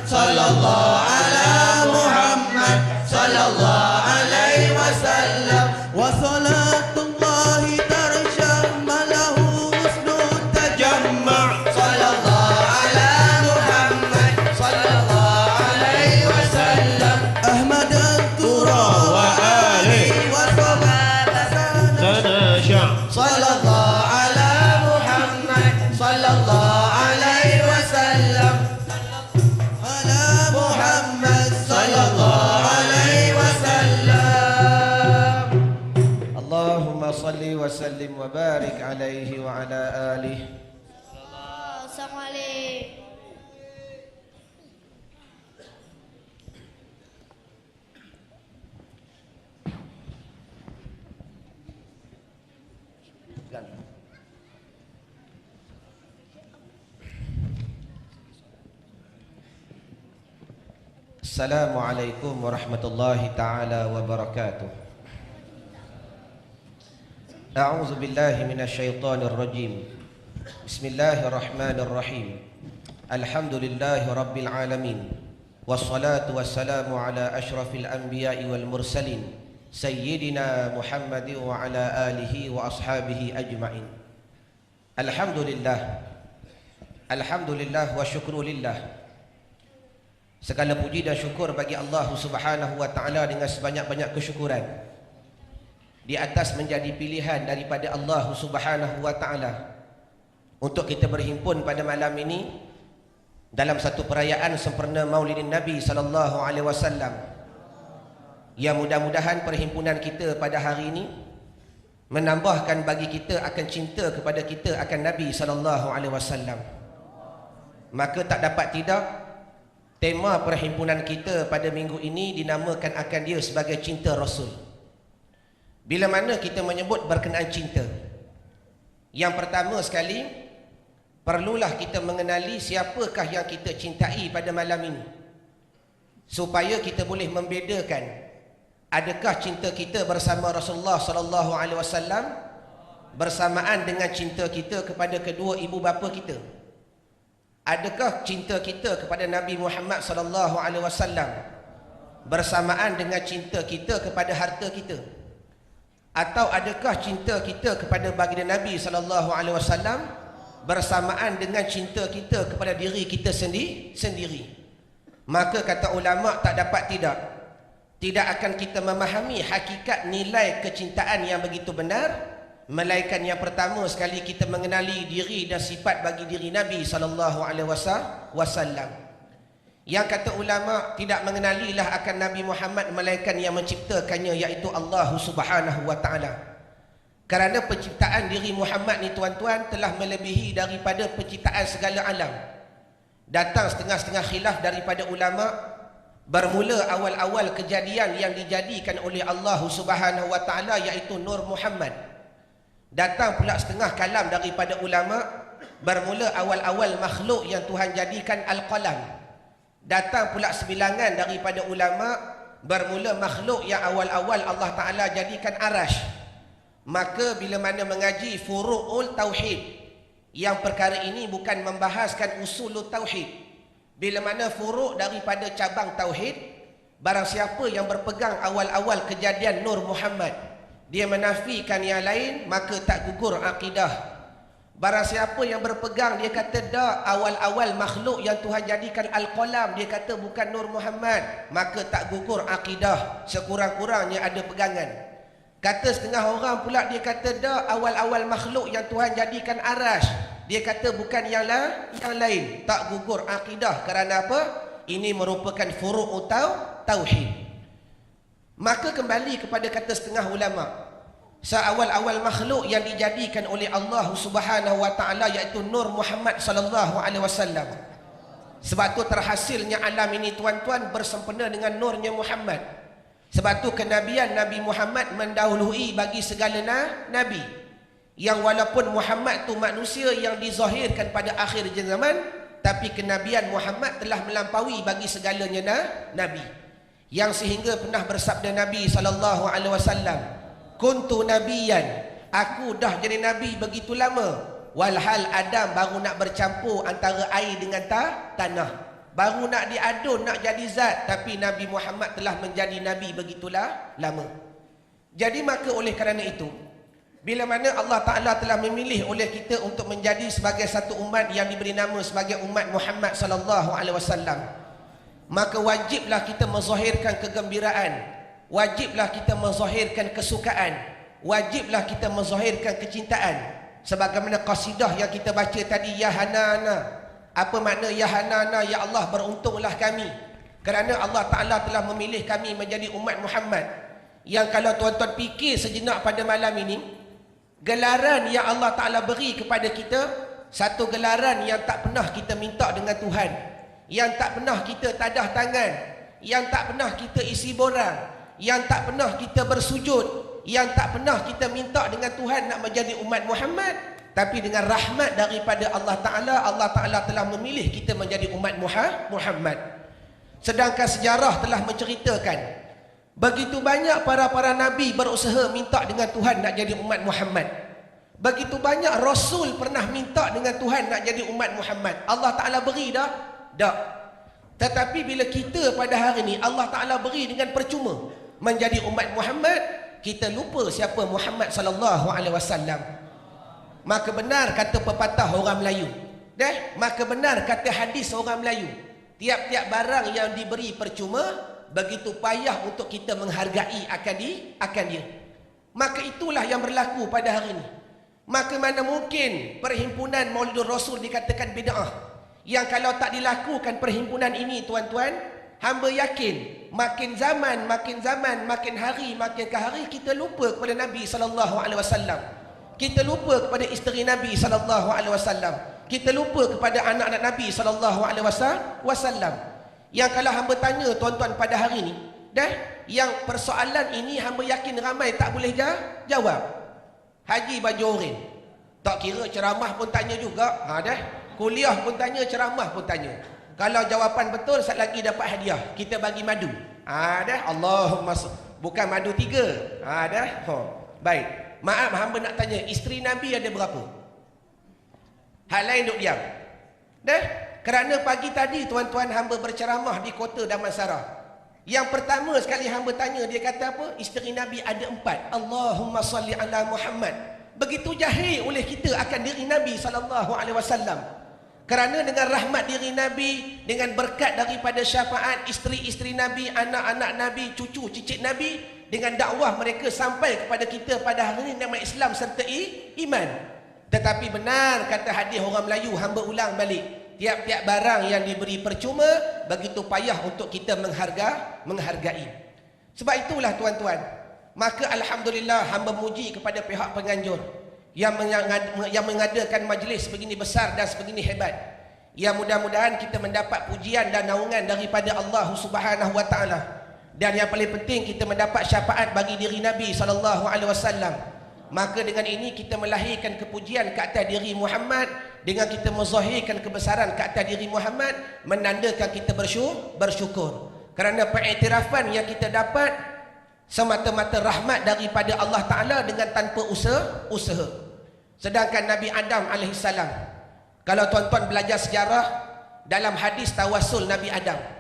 sallallahu ala Muhammad sallallahu alaihi wasallam wa salatullahi tarshamalahu husnul tajamma sallallahu ala Muhammad sallallahu alaihi wasallam Ahmad Tura wa alihi wa sahbihi تناشع sallallahu ala Muhammad sallallahu alaihi wasallam ala Muhammad sallallahu alaihi wasallam Allahumma salli wa sallim wa barik alaihi wa ala alihi. Assalamualaikum. Assalamualaikum warahmatullahi taala wabarakatuh. A'udzu billahi minasyaitonir rajim. Bismillahirrahmanirrahim. Alhamdulillahi rabbil alamin. Wassalatu wassalamu ala asyrafil anbiya'i wal mursalin sayyidina Muhammadin wa ala alihi wa ashabihi ajma'in. Alhamdulillah. Alhamdulillah wa syukru lillah. Segala puji dan syukur bagi Allah Subhanahu wa taala dengan sebanyak-banyak kesyukuran. Di atas menjadi pilihan daripada Allah Subhanahu wa taala untuk kita berhimpun pada malam ini dalam satu perayaan sempurna Maulidin Nabi sallallahu alaihi wasallam. Ya, mudah-mudahan perhimpunan kita pada hari ini menambahkan bagi kita akan cinta kepada kita akan Nabi sallallahu alaihi wasallam. Maka tak dapat tidak, tema perhimpunan kita pada minggu ini dinamakan akan dia sebagai cinta Rasul. Bila mana kita menyebut berkenaan cinta, yang pertama sekali perlulah kita mengenali siapakah yang kita cintai pada malam ini, supaya kita boleh membedakan adakah cinta kita bersama Rasulullah sallallahu alaihi wasallam bersamaan dengan cinta kita kepada kedua ibu bapa kita. Adakah cinta kita kepada Nabi Muhammad sallallahu alaihi wasallam bersamaan dengan cinta kita kepada harta kita? Atau adakah cinta kita kepada baginda Nabi sallallahu alaihi wasallam bersamaan dengan cinta kita kepada diri kita sendiri? Maka kata ulama tak dapat tidak akan kita memahami hakikat nilai kecintaan yang begitu benar melainkan yang pertama sekali kita mengenali diri dan sifat bagi diri Nabi sallallahu alaihi wasallam. Yang kata ulama tidak mengenalilah akan Nabi Muhammad melainkan yang menciptakannya, iaitu Allah Subhanahu wa taala. Kerana penciptaan diri Muhammad ni tuan-tuan telah melebihi daripada penciptaan segala alam. Datang setengah-setengah khilaf daripada ulama, bermula awal-awal kejadian yang dijadikan oleh Allah Subhanahu wa taala iaitu Nur Muhammad. Datang pula setengah kalam daripada ulama, bermula awal-awal makhluk yang Tuhan jadikan Al-Qalam. Datang pula sebilangan daripada ulama, bermula makhluk yang awal-awal Allah Ta'ala jadikan Arash. Maka bila mana mengaji furu'ul tauhid, yang perkara ini bukan membahaskan usulul tauhid. Bila mana furu' daripada cabang tauhid, barang siapa yang berpegang awal-awal kejadian Nur Muhammad, dia menafikan yang lain, maka tak gugur akidah. Barang siapa yang berpegang, dia kata dah awal-awal makhluk yang Tuhan jadikan Al-Qalam, dia kata bukan Nur Muhammad, maka tak gugur akidah, sekurang-kurangnya ada pegangan. Kata setengah orang pula, dia kata dah awal-awal makhluk yang Tuhan jadikan Arash, dia kata bukan yang lain, tak gugur akidah. Kerana apa? Ini merupakan furu' tauhid. Maka kembali kepada kata setengah ulama, seawal-awal makhluk yang dijadikan oleh Allah Subhanahu wa taala iaitu Nur Muhammad sallallahu alaihi wasallam. Sebab tu terhasilnya alam ini tuan-tuan bersempena dengan nurnya Muhammad. Sebab tu kenabian Nabi Muhammad mendahului bagi segala nabi. Yang walaupun Muhammad tu manusia yang dizahirkan pada akhir zaman, tapi kenabian Muhammad telah melampaui bagi segalanya nabi. Yang sehingga pernah bersabda Nabi sallallahu alaihi wasallam, kuntu nabiyan, aku dah jadi nabi begitu lama, walhal Adam baru nak bercampur antara air dengan tanah. baru nak diadun, nak jadi zat, tapi Nabi Muhammad telah menjadi Nabi begitulah lama. Jadi maka oleh kerana itu, bila mana Allah Ta'ala telah memilih oleh kita untuk menjadi sebagai satu umat yang diberi nama sebagai umat Muhammad sallallahu alaihi wasallam, maka wajiblah kita menzahirkan kegembiraan, wajiblah kita menzahirkan kesukaan, wajiblah kita menzahirkan kecintaan. Sebagaimana qasidah yang kita baca tadi, ya hanana. Apa makna ya hanana? Ya Allah, beruntunglah kami kerana Allah Ta'ala telah memilih kami menjadi umat Muhammad. Yang kalau tuan-tuan fikir sejenak pada malam ini, gelaran yang Allah Ta'ala beri kepada kita, satu gelaran yang tak pernah kita minta dengan Tuhan, yang tak pernah kita tadah tangan, yang tak pernah kita isi borang, yang tak pernah kita bersujud, yang tak pernah kita minta dengan Tuhan nak menjadi umat Muhammad. Tapi dengan rahmat daripada Allah Ta'ala telah memilih kita menjadi umat Muhammad. Sedangkan sejarah telah menceritakan begitu banyak para nabi berusaha minta dengan Tuhan nak jadi umat Muhammad. Begitu banyak Rasul pernah minta dengan Tuhan nak jadi umat Muhammad. Allah Ta'ala beri dah? Tak. Tetapi bila kita pada hari ini Allah Ta'ala beri dengan percuma menjadi umat Muhammad, kita lupa siapa Muhammad sallallahu alaihi wasallam. Maka benar kata pepatah orang Melayu, maka benar kata hadis orang Melayu, tiap-tiap barang yang diberi percuma, begitu payah untuk kita menghargai akan dia. Maka itulah yang berlaku pada hari ini. Maka mana mungkin perhimpunan Maulidur Rasul dikatakan bid'ah, yang kalau tak dilakukan perhimpunan ini tuan-tuan, hamba yakin makin zaman, makin hari, makin ke hari, kita lupa kepada Nabi sallallahu alaihi wasallam. Kita lupa kepada isteri Nabi sallallahu alaihi wasallam. Kita lupa kepada anak-anak Nabi sallallahu alaihi wasallam. Yang kalau hamba tanya tuan-tuan pada hari ini, yang persoalan ini hamba yakin ramai tak boleh jawab. Haji baju oren, tak kira ceramah pun tanya juga. Kuliah pun tanya, ceramah pun tanya. Kalau jawapan betul, sat lagi dapat hadiah. Kita bagi madu. Allahumma bukan madu 3. Baik. Maaf, hamba nak tanya, isteri Nabi ada berapa? Hal lain duk diam. Kerana pagi tadi tuan-tuan hamba berceramah di kota Damansara. Yang pertama sekali hamba tanya, dia kata apa? Isteri Nabi ada 4. Allahumma salli ala Muhammad. Begitu jahil oleh kita akan diri Nabi sallallahu alaihi wasallam. Kerana dengan rahmat diri Nabi, dengan berkat daripada syafaat isteri-isteri Nabi, anak-anak Nabi, cucu cicit Nabi, dengan dakwah mereka sampai kepada kita pada hari ini nama Islam serta iman. Tetapi benar kata hadis orang Melayu, hamba ulang balik, tiap-tiap barang yang diberi percuma, begitu payah untuk kita menghargai. Sebab itulah tuan-tuan, maka alhamdulillah hamba muji kepada pihak penganjur yang mengadakan majlis begini besar dan sebegini hebat. Yang mudah-mudahan kita mendapat pujian dan naungan daripada Allah Subhanahu wa taala. Dan yang paling penting, kita mendapat syafaat bagi diri Nabi sallallahu alaihi wasallam. Maka dengan ini kita melahirkan kepujian ke atas diri Muhammad, dengan kita menzahirkan kebesaran ke atas diri Muhammad, menandakan kita bersyukur. Kerana pengiktirafan yang kita dapat semata-mata rahmat daripada Allah Ta'ala dengan tanpa usaha. Sedangkan Nabi Adam alaihissalam, kalau tuan-tuan belajar sejarah dalam hadis tawasul Nabi Adam,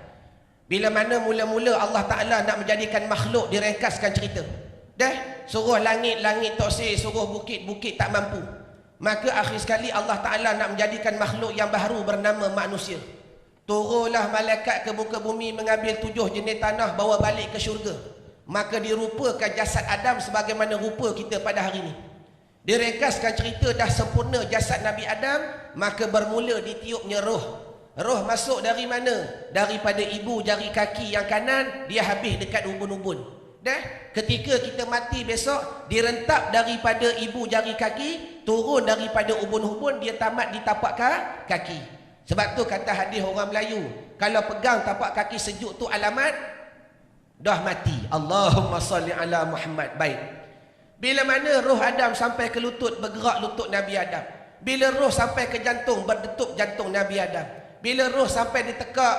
bila mana mula-mula Allah Ta'ala nak menjadikan makhluk, direngkaskan cerita. Suruh langit-langit toksir, suruh bukit-bukit tak mampu. Maka akhir sekali Allah Ta'ala nak menjadikan makhluk yang baru bernama manusia. Turunlah malaikat ke muka bumi, mengambil 7 jenis tanah, bawa balik ke syurga. Maka dirupakan jasad Adam sebagaimana rupa kita pada hari ini. Diringkaskan cerita, dah sempurna jasad Nabi Adam, maka bermula ditiupnya roh. Roh masuk dari mana? Daripada ibu jari kaki yang kanan, dia habis dekat ubun-ubun. Ketika kita mati besok, direntap daripada ibu jari kaki, turun daripada ubun-ubun, dia tamat di tapak kaki. Sebab tu kata hadis orang Melayu, kalau pegang tapak kaki sejuk tu alamat dah mati. Allahumma salli ala Muhammad. Baik. Bila mana roh Adam sampai ke lutut, bergerak lutut Nabi Adam. Bila roh sampai ke jantung, berdetup jantung Nabi Adam. Bila roh sampai di tekak,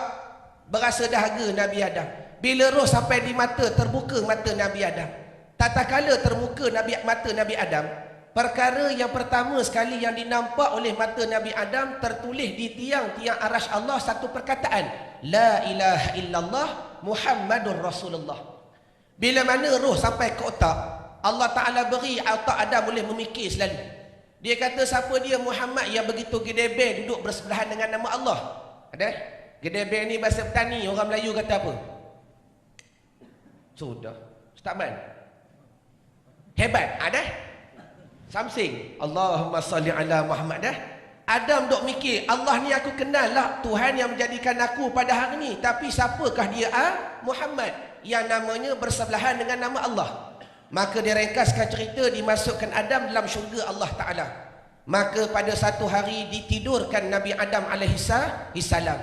berasa dahaga Nabi Adam. Bila roh sampai di mata, terbuka mata Nabi Adam. Tatkala terbuka mata Nabi Adam, perkara yang pertama sekali yang dinampak oleh mata Nabi Adam tertulis di tiang-tiang arasy Allah satu perkataan, la ilaha illallah Muhammadur Rasulullah. Bila mana roh sampai ke otak, Allah Ta'ala beri otak Adam boleh memikir selalu. Dia kata siapa dia Muhammad yang begitu gedebe duduk bersebelahan dengan nama Allah. Ada? Gedebe ni bahasa petani, orang Melayu kata apa? Sudah. Ustaz Man. Hebat. Ada? Samsing. Allahumma salli ala Muhammad dah. Adam duk mikir, Allah ni aku kenal lah, Tuhan yang menjadikan aku pada hari ni. Tapi siapakah dia? Muhammad, yang namanya bersebelahan dengan nama Allah. Maka dia ringkaskan cerita, dimasukkan Adam dalam syurga Allah Ta'ala. Maka pada satu hari ditidurkan Nabi Adam alaihissalam.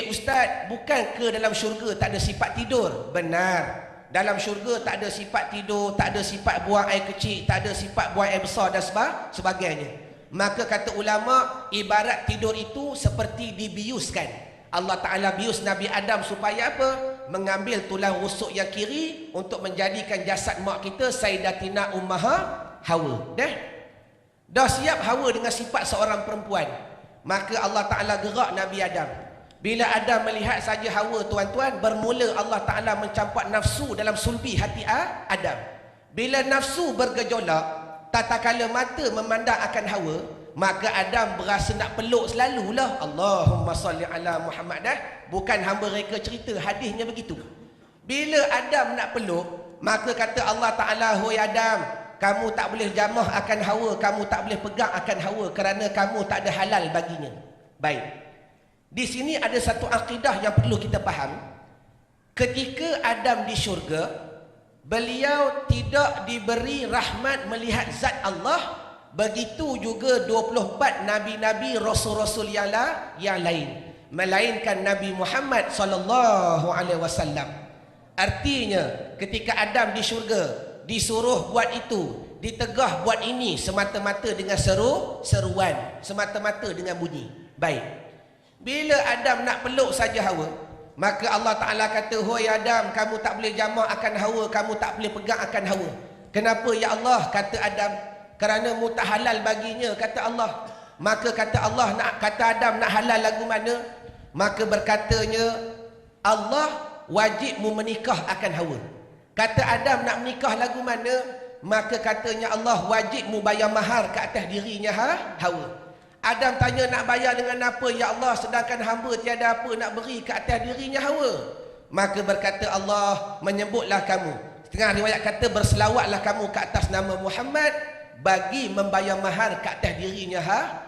Ustaz, bukan ke dalam syurga tak ada sifat tidur? Benar. Dalam syurga tak ada sifat tidur, tak ada sifat buang air kecil, tak ada sifat buang air besar dan sebagainya. Maka kata ulama, ibarat tidur itu seperti dibiuskan. Allah Ta'ala bius Nabi Adam supaya apa? Mengambil tulang rusuk yang kiri untuk menjadikan jasad mak kita Sayyidatina Ummaha Hawa. Dah siap Hawa dengan sifat seorang perempuan. Maka Allah Ta'ala gerak Nabi Adam. Bila Adam melihat saja Hawa, tuan-tuan, bermula Allah Ta'ala mencampak nafsu dalam sulbi hati Adam. Bila nafsu bergejolak, tatkala mata memandang akan Hawa, maka Adam berasa nak peluk selalulah. Allahumma salli ala Muhammad dah. Bukan hamba reka cerita, hadisnya begitu. Bila Adam nak peluk, maka kata Allah Ta'ala, "Hoi Adam, kamu tak boleh jamah akan Hawa, kamu tak boleh pegang akan Hawa kerana kamu tak ada halal baginya." Baik. Di sini ada satu akidah yang perlu kita faham. Ketika Adam di syurga, beliau tidak diberi rahmat melihat zat Allah. Begitu juga 24 nabi-nabi, rasul-rasul yang lain, melainkan Nabi Muhammad sallallahu alaihi wasallam. Artinya ketika Adam di syurga disuruh buat itu, ditegah buat ini semata-mata dengan seruan, semata-mata dengan bunyi. Baik. Bila Adam nak peluk saja Hawa, maka Allah Ta'ala kata, "Hoi Adam, kamu tak boleh jamah akan Hawa, kamu tak boleh pegang akan Hawa." Kenapa ya Allah? Kata Adam, kerana mu tak halal baginya, kata Allah. Maka kata Allah, kata Adam, nak halal lagu mana? Maka berkatanya, Allah wajib mu menikah akan Hawa. Kata Adam, nak menikah lagu mana? Maka katanya Allah wajib mu bayar mahar ke atas dirinya Hawa. Adam tanya, nak bayar dengan apa ya Allah, sedangkan hamba tiada apa nak beri ke atas dirinya Hawa? Maka berkata Allah, menyebutlah kamu, setengah riwayat kata berselawatlah kamu ke atas nama Muhammad bagi membayar mahar ke atas dirinya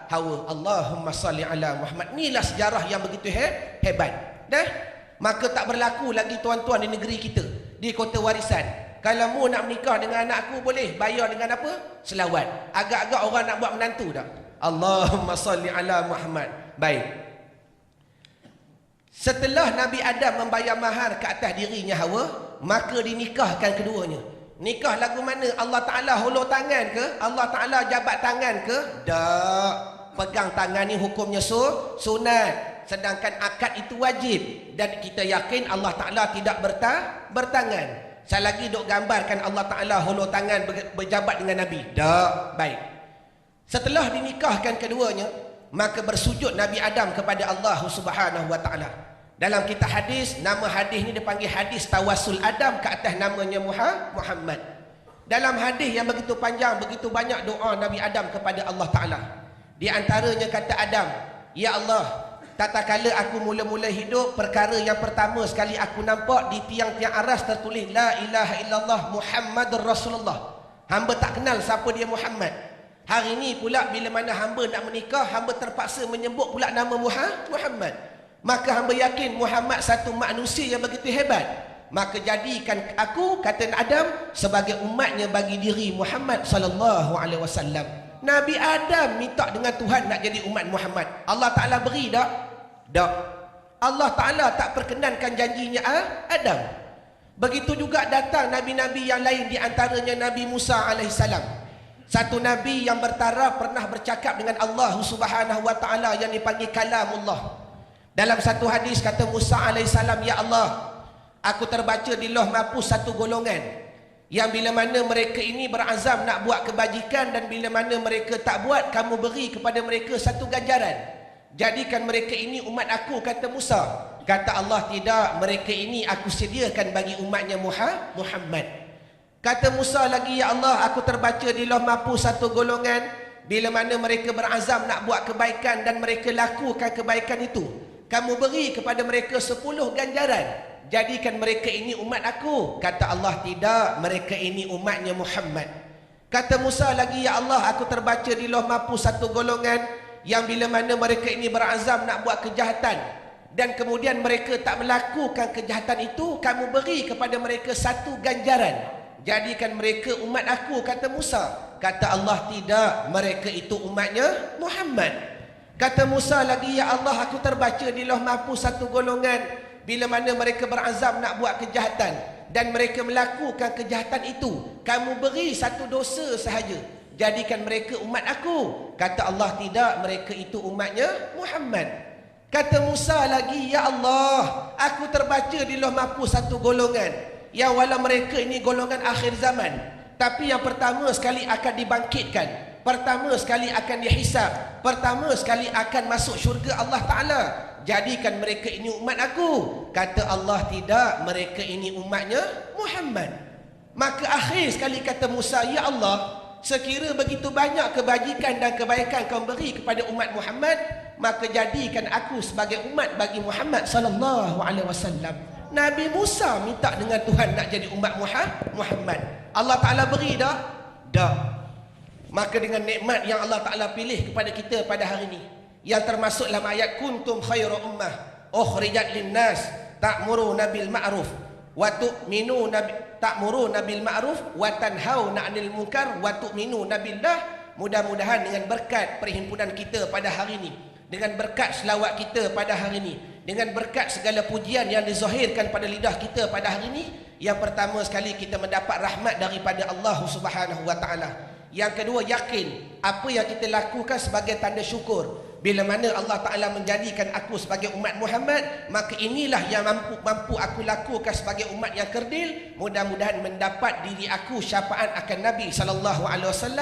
Hawa. Allahumma salli ala Muhammad. Inilah sejarah yang begitu hebat. Maka tak berlaku lagi tuan-tuan di negeri kita, di kota warisan. Kalau mu nak menikah dengan anak aku, boleh bayar dengan apa? Selawat. Agak-agak orang nak buat menantu dah. Allahumma salli ala Muhammad. Baik. Setelah Nabi Adam membayar mahar ke atas dirinya Hawa, maka dinikahkan keduanya. Nikah lagu mana? Allah Ta'ala hulur tangan ke? Allah Ta'ala jabat tangan ke? Tak. Pegang tangan ni hukumnya sunat. Sedangkan akad itu wajib. Dan kita yakin Allah Ta'ala tidak bertangan. Saya lagi duk gambarkan Allah Ta'ala hulur tangan berjabat dengan Nabi. Tak. Baik. Setelah dinikahkan keduanya, maka bersujud Nabi Adam kepada Allah Subhanahu wa Ta'ala. Dalam kitab hadis, nama hadis ni dipanggil hadis tawassul Adam ke atas namanya Muhammad. Dalam hadis yang begitu panjang, begitu banyak doa Nabi Adam kepada Allah Ta'ala. Di antaranya kata Adam, "Ya Allah, tatkala aku mula-mula hidup, perkara yang pertama sekali aku nampak di tiang-tiang aras tertulis La ilaha illallah Muhammadur Rasulullah. Hamba tak kenal siapa dia Muhammad. Hari ini pula bila mana hamba nak menikah, hamba terpaksa menyebut pula nama Muhammad. Maka hamba yakin Muhammad satu manusia yang begitu hebat. Maka jadikan aku," kata Adam, "sebagai umatnya bagi diri Muhammad sallallahu alaihi wasallam." Nabi Adam minta dengan Tuhan nak jadi umat Muhammad. Allah Ta'ala beri tak? Tak. Allah Ta'ala tak perkenankan janjinya Adam. Begitu juga datang nabi-nabi yang lain, di antaranya Nabi Musa alaihissalam. Satu nabi yang bertaraf pernah bercakap dengan Allah Subhanahu wa Ta'ala yang dipanggil kalamullah. Dalam satu hadis kata Musa alaihissalam, "Ya Allah, aku terbaca di Lauh Mahfuz satu golongan yang bila mana mereka ini berazam nak buat kebajikan dan bila mana mereka tak buat, kamu beri kepada mereka satu ganjaran. Jadikan mereka ini umat aku, kata Musa. Kata Allah, tidak, mereka ini aku sediakan bagi umatnya Muhammad. Kata Musa lagi, ya Allah, aku terbaca di Lauh Mahfuz satu golongan bila mana mereka berazam nak buat kebaikan dan mereka lakukan kebaikan itu, kamu beri kepada mereka 10 ganjaran. Jadikan mereka ini umat aku. Kata Allah, tidak, mereka ini umatnya Muhammad. Kata Musa lagi, ya Allah, aku terbaca di Lauh Mahfuz satu golongan yang bila mana mereka ini berazam nak buat kejahatan dan kemudian mereka tak melakukan kejahatan itu, kamu beri kepada mereka satu ganjaran. Jadikan mereka umat aku, kata Musa. Kata Allah, tidak, mereka itu umatnya Muhammad. Kata Musa lagi, ya Allah, aku terbaca di Lauh Mahfuz satu golongan bila mana mereka berazam nak buat kejahatan dan mereka melakukan kejahatan itu, kamu beri satu dosa sahaja. Jadikan mereka umat aku. Kata Allah, tidak, mereka itu umatnya Muhammad. Kata Musa lagi, ya Allah, aku terbaca di Lauh Mahfuz satu golongan yang walau mereka ini golongan akhir zaman, tapi yang pertama sekali akan dibangkitkan, pertama sekali akan dihisab, pertama sekali akan masuk syurga Allah Ta'ala. Jadikan mereka ini umat aku. Kata Allah, tidak, mereka ini umatnya Muhammad. Maka akhir sekali kata Musa, ya Allah, sekira begitu banyak kebajikan dan kebaikan kau beri kepada umat Muhammad, maka jadikan aku sebagai umat bagi Muhammad sallallahu alaihi wasallam. Nabi Musa minta dengan Tuhan nak jadi umat Muhammad. Allah Ta'ala beri tak? Tak. Maka dengan nikmat yang Allah Ta'ala pilih kepada kita pada hari ini, yang termasuk dalam ayat kuntum khairu ummah ukhrijat linnas ta'muruna bil ma'ruf wa tu'minuna ta'muruna bil ma'ruf wa tanhauna 'anil munkar wa tu'minuna billah. Mudah-mudahan dengan berkat perhimpunan kita pada hari ini, dengan berkat selawat kita pada hari ini, dengan berkat segala pujian yang dizahirkan pada lidah kita pada hari ini, yang pertama sekali kita mendapat rahmat daripada Allah Subhanahu wa taala. Yang kedua, yakin apa yang kita lakukan sebagai tanda syukur. Bila mana Allah Ta'ala menjadikan aku sebagai umat Muhammad, maka inilah yang mampu aku lakukan sebagai umat yang kerdil. Mudah-mudahan mendapat diri aku syafaat akan Nabi SAW,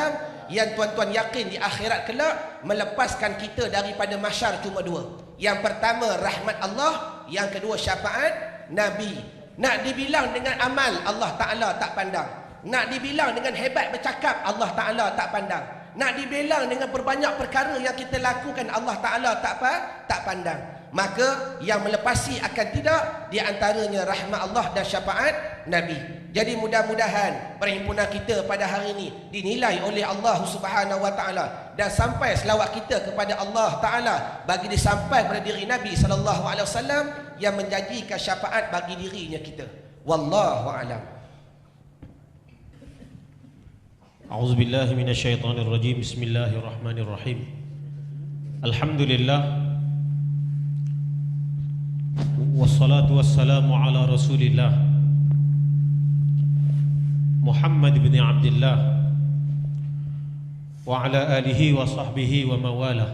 yang tuan-tuan yakin di akhirat kelak melepaskan kita daripada mahsyar cuma dua. Yang pertama rahmat Allah, yang kedua syafaat Nabi. Nak dibilang dengan amal, Allah Ta'ala tak pandang. Nak dibilang dengan hebat bercakap, Allah Ta'ala tak pandang. Nak dibilang dengan berbanyak perkara yang kita lakukan, Allah Ta'ala tak pandang. Maka yang melepasi akan tidak, di antaranya rahmat Allah dan syafaat Nabi. Jadi mudah-mudahan perhimpunan kita pada hari ini dinilai oleh Allah Subhanahu wa taala dan sampai selawat kita kepada Allah Ta'ala bagi disampai kepada diri Nabi sallallahu alaihi wasallam yang menjanjikan syafaat bagi dirinya kita. Wallahu a'lam. أعوذ بالله من الشيطان الرجيم بسم الله الرحمن الرحيم الحمد لله والصلاة والسلام على رسول الله محمد بن عبد الله وعلى آله وصحبه ومواله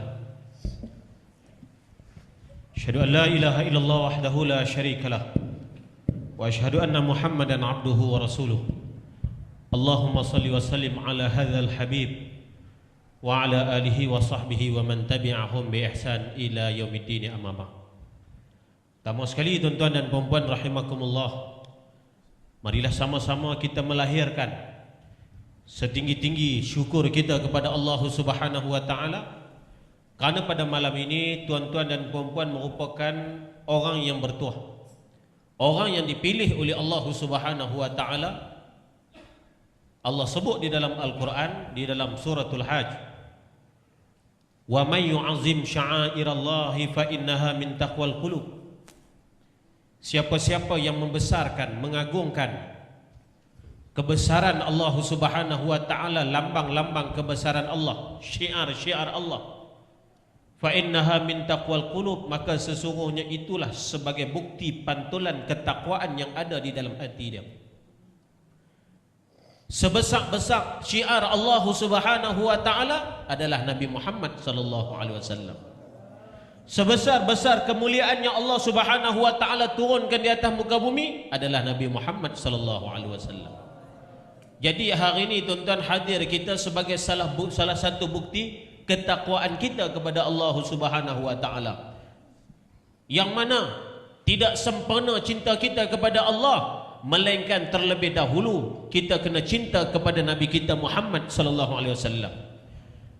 أشهد أن لا إله إلا الله وحده لا شريك له وأشهد أن محمدا عبده ورسوله اللهم صل وسلم على هذا الحبيب وعلى آله وصحبه ومن تبعهم بإحسان إلى يوم الدين أما بعد. Pertama sekali tuan-tuan dan puan-puan rahimakumullah, marilah sama-sama kita melahirkan setinggi-tinggi syukur kita kepada Allah Subhanahu wa taala, kerana pada malam ini tuan-tuan dan puan-puan merupakan orang yang bertuah, orang yang dipilih oleh Allah Subhanahu wa taala. Allah sebut di dalam Al-Quran, di dalam suratul Hajj, wa may yu'azzim sya'airallahi fa innaha min taqwal qulub. Siapa-siapa yang membesarkan, mengagungkan kebesaran Allah Subhanahu wa taala, lambang-lambang kebesaran Allah, syiar-syiar Allah, fa innaha min taqwal qulub, maka sesungguhnya itulah sebagai bukti pantulan ketakwaan yang ada di dalam hati dia. Sebesar-besar syiar Allah Subhanahu wa taala adalah Nabi Muhammad sallallahu alaihi wasallam. Sebesar-besar kemuliaan yang Allah Subhanahu wa taala turunkan di atas muka bumi adalah Nabi Muhammad sallallahu alaihi wasallam. Jadi hari ini tuan-tuan hadir kita sebagai salah satu bukti ketakwaan kita kepada Allah Subhanahu wa taala. Yang mana tidak sempurna cinta kita kepada Allah, melainkan terlebih dahulu kita kena cinta kepada Nabi kita Muhammad sallallahu alaihi wasallam.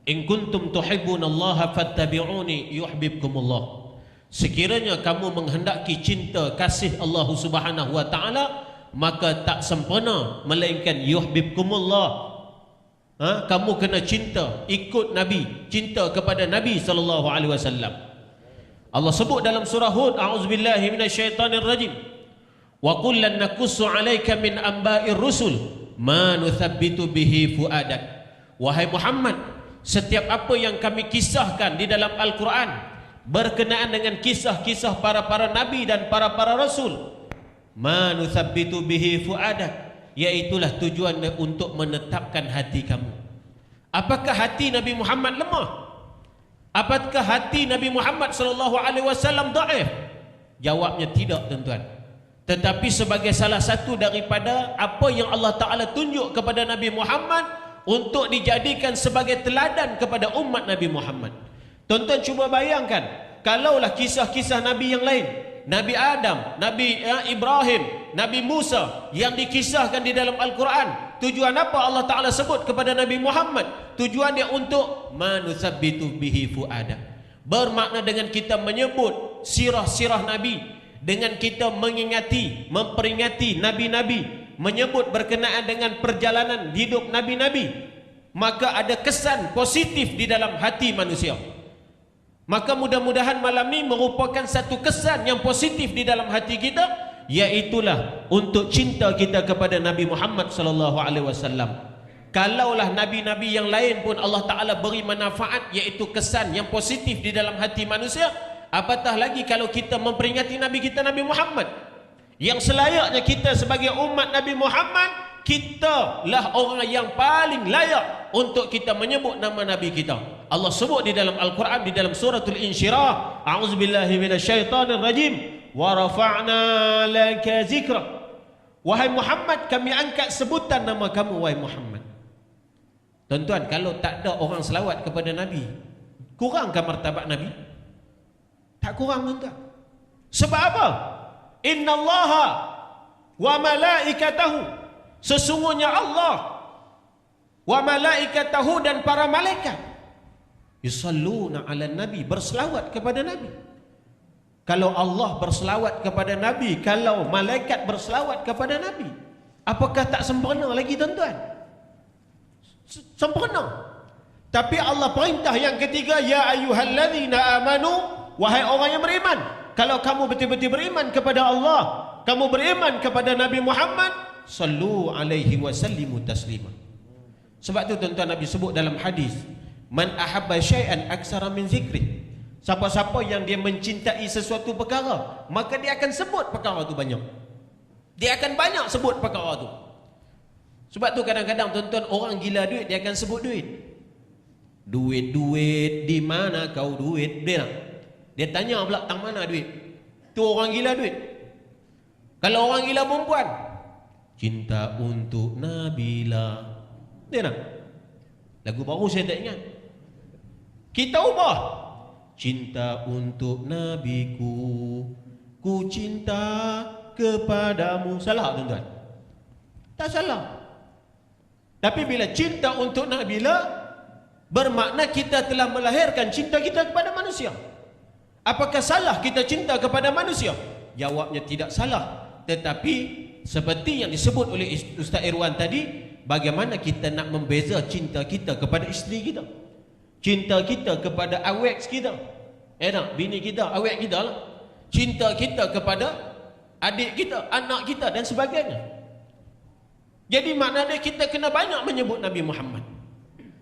In kuntum tuhibbunallaha fattabi'uni yuhibbukumullah. Sekiranya kamu menghendaki cinta kasih Allah Subhanahu wa taala, maka tak sempurna melainkan yuhibbukumullah. Kamu kena cinta, ikut Nabi, cinta kepada Nabi sallallahu alaihi wasallam. Allah sebut dalam surah Hud, a'udzubillahi minasyaitonir rajim. Wa kullan naqussu 'alaika min amba'ir rusul ma nuthabbitu bihi fuadak. Wahai Muhammad, setiap apa yang kami kisahkan di dalam Al-Quran berkenaan dengan kisah-kisah para nabi dan para rasul, ma nuthabbitu bihi fuadak, iaitulah tujuan untuk menetapkan hati kamu. Apakah hati Nabi Muhammad lemah? Apakah hati Nabi Muhammad sallallahu alaihi wasallam dhaif? Jawabnya tidak, tuan-tuan. Tetapi sebagai salah satu daripada apa yang Allah Taala tunjuk kepada Nabi Muhammad untuk dijadikan sebagai teladan kepada umat Nabi Muhammad. Tuan-tuan cuba bayangkan, kalaulah kisah-kisah Nabi yang lain, Nabi Adam, Nabi Ibrahim, Nabi Musa yang dikisahkan di dalam Al-Quran, tujuan apa Allah Ta'ala sebut kepada Nabi Muhammad? Tujuan dia untuk manusabbitu bihi fu'ada. Bermakna dengan kita menyebut sirah-sirah Nabi, dengan kita mengingati, memperingati Nabi-Nabi, menyebut berkenaan dengan perjalanan hidup Nabi-Nabi, maka ada kesan positif di dalam hati manusia. Maka mudah-mudahan malam ini merupakan satu kesan yang positif di dalam hati kita, iaitulah untuk cinta kita kepada Nabi Muhammad sallallahu alaihi wasallam. Kalaulah nabi-nabi yang lain pun Allah Taala beri manfaat, iaitu kesan yang positif di dalam hati manusia, apatah lagi kalau kita memperingati Nabi kita Nabi Muhammad. Yang selayaknya kita sebagai umat Nabi Muhammad, kita lah orang yang paling layak untuk kita menyebut nama Nabi kita. Allah sebut di dalam Al-Quran, di dalam suratul Insyirah, a'udzubillahi minasyaitonir rajim, wa rafa'na laka zikra. Wahai Muhammad, kami angkat sebutan nama kamu, wahai Muhammad. Tuan-tuan, kalau tak ada orang selawat kepada Nabi, kurangkah martabat Nabi? Tak kurang, tuan-tuan. Sebab apa? Innallaha wa malaikatahu, sesungguhnya Allah, wa malaikatahu, dan para malaikat, yusalluna ala nabi, berselawat kepada Nabi. Kalau Allah berselawat kepada Nabi, kalau malaikat berselawat kepada Nabi, apakah tak sempurna lagi, tuan-tuan? Sempurna. Tapi Allah perintah yang ketiga, ya ayyuhalladzina amanu, wahai orang yang beriman, kalau kamu betul-betul beriman kepada Allah, kamu beriman kepada Nabi Muhammad, sallu alaihi wa sallimu taslima. Sebab tu tuan-tuan, Nabi sebut dalam hadis, man ahabba syai'an aksara min zikri. Siapa-siapa yang dia mencintai sesuatu perkara, maka dia akan sebut perkara tu banyak. Dia akan banyak sebut perkara tu. Sebab tu kadang-kadang tuan-tuan, orang gila duit, dia akan sebut duit. Duit, di mana kau duit? Dia tanya pula, tang mana duit? Tu orang gila duit. Kalau orang gila perempuan, cinta untuk Nabila. Dia nak lagu baru saya tak ingat. Kita ubah, cinta untuk Nabiku, ku cinta kepadamu. Salah, tuan-tuan? Tak salah. Tapi bila cinta untuk Nabila, bermakna kita telah melahirkan cinta kita kepada manusia. Apakah salah kita cinta kepada manusia? Jawabnya tidak salah. Tetapi seperti yang disebut oleh Ustaz Irwan tadi, bagaimana kita nak membeza cinta kita kepada isteri kita, cinta kita kepada awek kita, bini kita, awek kita lah, cinta kita kepada adik kita, anak kita dan sebagainya. Jadi maknanya kita kena banyak menyebut Nabi Muhammad.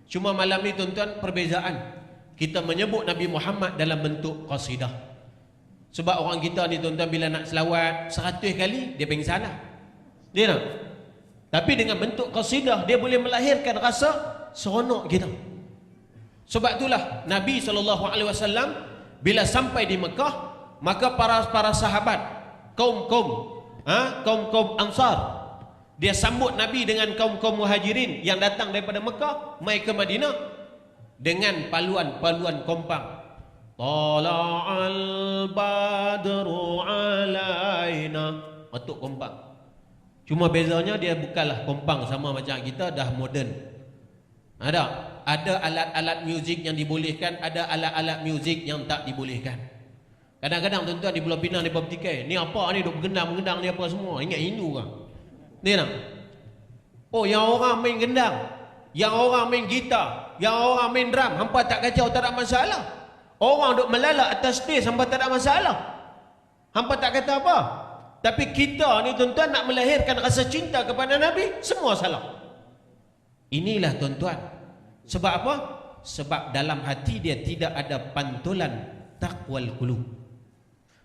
Cuma malam ni tuan-tuan, perbezaan kita menyebut Nabi Muhammad dalam bentuk qasidah. Sebab orang kita ni tuan-tuan, bila nak selawat 100 kali dia pengsan lah. Dia nak. Tapi dengan bentuk qasidah, dia boleh melahirkan rasa seronok kita. Sebab itulah Nabi SAW bila sampai di Mekah, maka para sahabat, kaum Ansar, Dia sambut Nabi dengan kaum-kaum muhajirin yang datang daripada Mekah mai ke Madinah dengan paluan-paluan kompang. Tala'al badru alaina. Atuk kompang. Cuma bezanya dia bukanlah kompang sama macam kita, dah moden. Ada alat-alat muzik yang dibolehkan, ada alat-alat muzik yang tak dibolehkan. Kadang-kadang tuan-tuan di Pulau Pinang dia bertikai, ni apa ni duk gendang-gendang ni apa semua? Ingat Hindu kan? Ni nak. Oh, yang orang main gendang, yang orang main gitar, yang orang main drum, hampa tak kacau, tak ada masalah. Orang duk melalak atas stage, hampa tak ada masalah. Hampa tak kata apa. Tapi kita ni tuan-tuan nak melahirkan rasa cinta kepada Nabi, semua salah. Inilah tuan-tuan. Sebab apa? Sebab dalam hati dia tidak ada pantulan taqwal qulub.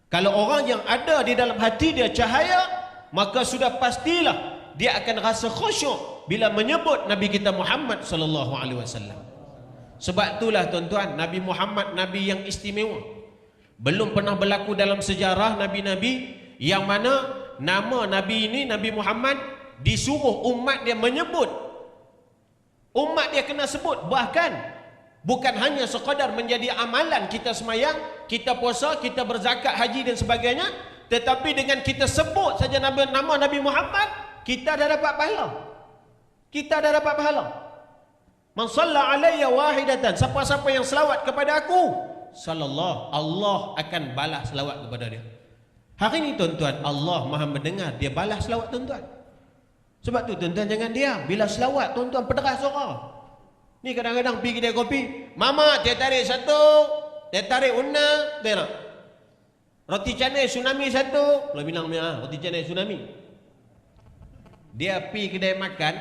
Kalau orang yang ada di dalam hati dia cahaya, maka sudah pastilah dia akan rasa khusyuk bila menyebut Nabi kita Muhammad sallallahu alaihi wasallam. Sebab itulah tuan-tuan, Nabi Muhammad nabi yang istimewa. Belum pernah berlaku dalam sejarah nabi-nabi yang mana nama nabi ini, Nabi Muhammad, disuruh umat dia menyebut. Umat dia kena sebut. Bahkan bukan hanya sekadar menjadi amalan kita semayang, kita puasa, kita berzakat, haji dan sebagainya, tetapi dengan kita sebut saja nama Nabi Muhammad, kita dah dapat pahala. Kita dah dapat pahala. Man shalla alayya wahidatan, siapa-siapa yang selawat kepada aku, sallallahu, Allah akan balas selawat kepada dia. Hari ini tuan-tuan, Allah Maha mendengar, dia balas selawat tuan-tuan. Sebab tu tuan-tuan jangan diam. Bila selawat tuan-tuan pederas suara. Ni kadang-kadang pergi kedai kopi, mama dia tarik satu, dia tarik una, dia nak roti canai tsunami satu. Kalau bilang roti canai tsunami. Dia pergi kedai makan,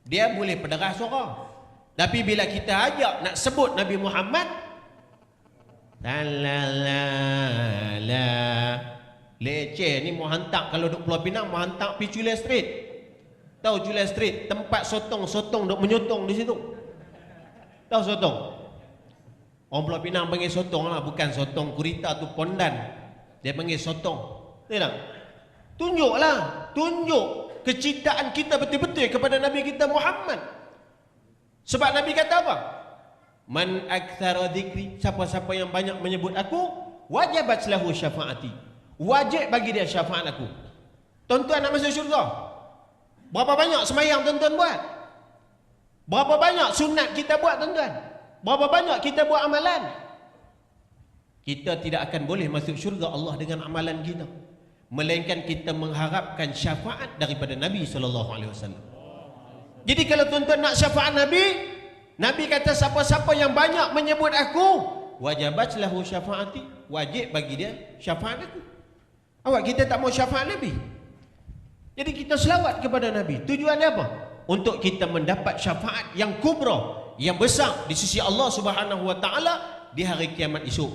dia boleh pederas suara. Tapi bila kita ajak nak sebut Nabi Muhammad, la leceh ni mau hantar. Kalau duk Pulau Pinang mau hantar pergi Julia Street. Tahu Julia Street, tempat sotong-sotong duk menyotong di situ. Tahu sotong? Orang Pulau Pinang panggil sotong lah, bukan sotong kurita tu pondan. Dia panggil sotong. Tidak? Tunjuklah, tunjuk kecintaan kita betul-betul kepada Nabi kita Muhammad. Sebab Nabi kata apa? Man aktsara dzikri, siapa-siapa yang banyak menyebut aku, wajabat lahu syafaati. Wajib bagi dia syafaat aku. Tuan-tuan nak masuk syurga? Berapa banyak semayang tuan-tuan buat? Berapa banyak sunat kita buat tuan-tuan? Berapa banyak kita buat amalan? Kita tidak akan boleh masuk syurga Allah dengan amalan kita, melainkan kita mengharapkan syafaat daripada Nabi SAW. Jadi kalau tuan-tuan nak syafaat Nabi, Nabi kata siapa-siapa yang banyak menyebut aku, wajabat lahu syafaati, wajib bagi dia syafaat aku. Awak kita tak mau syafaat Nabi. Jadi kita selawat kepada Nabi. Tujuannya apa? Untuk kita mendapat syafaat yang kubra, yang besar di sisi Allah Subhanahu wa taala di hari kiamat esok.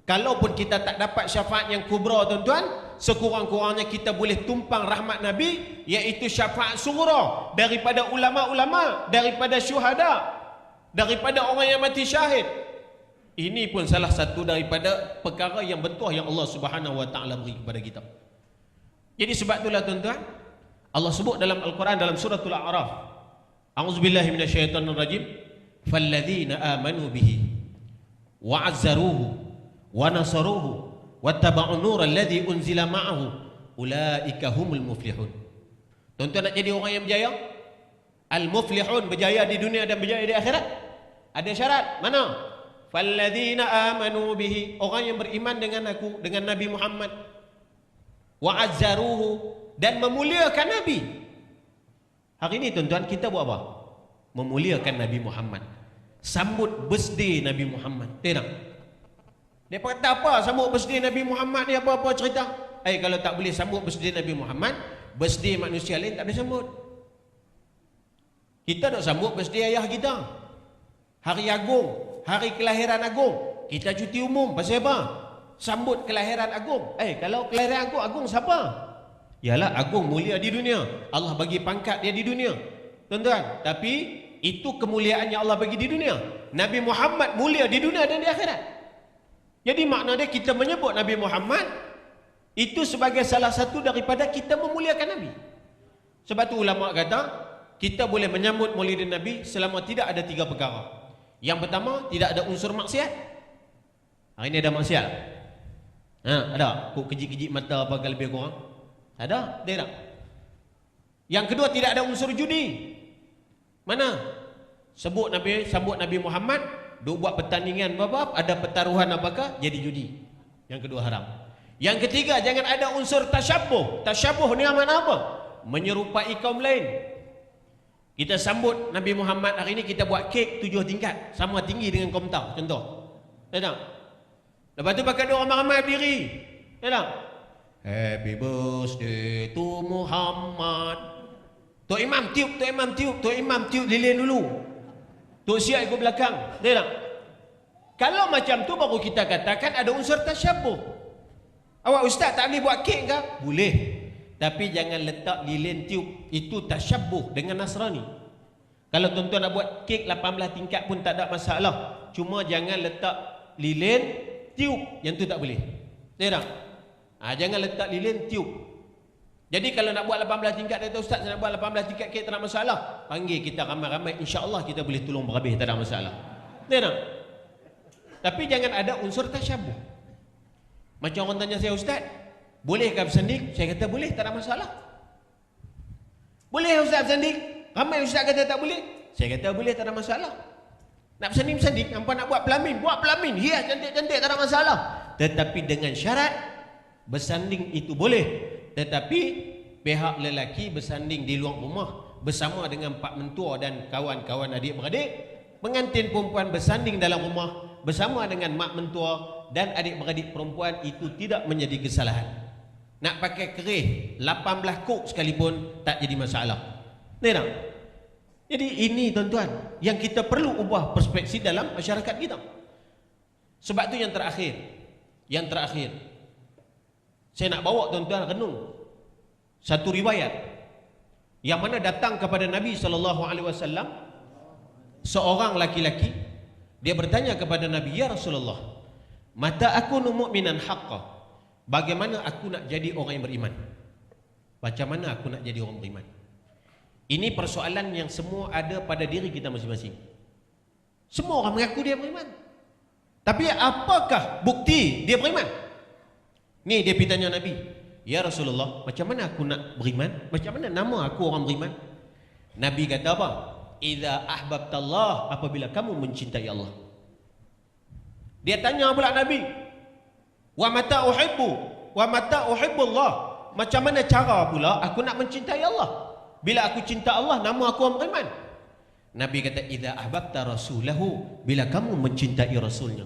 Kalaupun kita tak dapat syafaat yang kubra tuan-tuan, sekurang-kurangnya kita boleh tumpang rahmat Nabi, iaitu syafaat sughra daripada ulama-ulama, daripada syuhada, daripada orang yang mati syahid. Ini pun salah satu daripada perkara yang bertuah yang Allah Subhanahu wa taala beri kepada kita. Jadi sebab itulah tuan-tuan, Allah sebut dalam Al-Quran dalam suratul A'raf, a'udzubillahi minasyaitonir rajim, falladzina amanu bihi wa 'azzaruhu wa nasaruhu wattaba'un nural ladzi unzila ma'ahu ulaika humul muflihun. Tuan-tuan nak jadi orang yang berjaya? Al-muflihun, berjaya di dunia dan berjaya di akhirat. Ada syarat. Mana? Falladzina amanu bihi, orang yang beriman dengan aku, dengan Nabi Muhammad, wa azzaruhu, dan memuliakan Nabi. Hari ini tuan-tuan kita buat apa? Memuliakan Nabi Muhammad. Sambut birthday Nabi Muhammad. Tidak? Dia kata apa sambut birthday Nabi Muhammad ni, apa-apa cerita? Kalau tak boleh sambut birthday Nabi Muhammad, birthday manusia lain tak boleh sambut. Kita nak sambut birthday ayah kita, hari agung, hari kelahiran agung. Kita cuti umum. Pasal apa? Sambut kelahiran agung. Kalau kelahiran agung siapa? Yalah, agung, mulia di dunia. Allah bagi pangkat dia di dunia, tuan-tuan. Tapi itu kemuliaan yang Allah bagi di dunia. Nabi Muhammad mulia di dunia dan di akhirat. Jadi makna dia kita menyebut Nabi Muhammad itu sebagai salah satu daripada kita memuliakan Nabi. Sebab tu ulama kata kita boleh menyambut Maulidin Nabi selama tidak ada 3 perkara. Yang pertama, tidak ada unsur maksiat. Hari ini ada maksiat? Ada? Kok kejik-kejik mata apa lebih kurang? Ada? Tidak. Yang kedua, tidak ada unsur judi. Mana? Sambut Nabi Muhammad, duk buat pertandingan apa, ada pertaruhan apakah, jadi judi. Yang kedua haram. Yang ketiga, jangan ada unsur tasyabuh. Tasyabuh ni mana apa? Menyerupai kaum lain. Kita sambut Nabi Muhammad hari ini, kita buat kek 7 tingkat, sama tinggi dengan kaum tahu, contoh. Tak? Lepas tu pakai doa ramai-ramai berdiri. Tak? Happy birthday to Muhammad. Tok Imam tiup lilin dulu. Tok Siap ikut belakang. Tak? Kalau macam tu baru kita katakan ada unsur tasyabuh. Awak ustaz tak boleh buat kek ke? Boleh. Tapi jangan letak lilin tiup. Itu tasyabuh dengan Nasrani. Kalau tuan-tuan nak buat kek 18 tingkat pun tak ada masalah. Cuma jangan letak lilin tiup. Yang tu tak boleh. Tak? Jangan letak lilin tiup. Jadi kalau nak buat 18 tingkat, kata ustaz nak buat 18 tingkat kek tak ada masalah. Panggil kita ramai-ramai, insya-Allah kita boleh tolong berhabis, tak ada masalah. Tak? Tapi jangan ada unsur tasyabuh. Macam orang tanya saya, ustaz, bolehkah bersanding? Saya kata boleh, tak ada masalah. Boleh ustaz bersanding? Ramai ustaz kata tak boleh. Saya kata boleh, tak ada masalah. Nak bersanding, hampa nak buat pelamin, hias cantik-cantik, tak ada masalah. Tetapi dengan syarat bersanding itu boleh. Tetapi pihak lelaki bersanding di luar rumah bersama dengan pak mentua dan kawan-kawan adik-beradik. Pengantin perempuan bersanding dalam rumah bersama dengan mak mentua dan adik-beradik perempuan, itu tidak menjadi kesalahan. Nak pakai kerih 18 kok sekalipun tak jadi masalah. Tak? Jadi ini tuan-tuan yang kita perlu ubah perspektif dalam masyarakat kita. Sebab tu yang terakhir saya nak bawa tuan-tuan renung satu riwayat yang mana datang kepada Nabi SAW. Seorang laki-laki dia bertanya kepada Nabi, ya Rasulullah, mata aku mu'minan haqqa, bagaimana aku nak jadi orang yang beriman? Macam mana aku nak jadi orang beriman? Ini persoalan yang semua ada pada diri kita masing-masing. Semua orang mengaku dia beriman, tapi apakah bukti dia beriman? Ni dia pergi tanya Nabi, ya Rasulullah, macam mana aku nak beriman? Macam mana nama aku orang beriman? Nabi kata apa? Idza ahbabtallah, apabila kamu mencintai Allah. Dia tanya pula Nabi, wa mata uhibbullah, macam mana cara pula aku nak mencintai Allah? Bila aku cinta Allah, nama aku orang beriman. Nabi kata, idza ahbabta rasulahu, bila kamu mencintai rasulnya.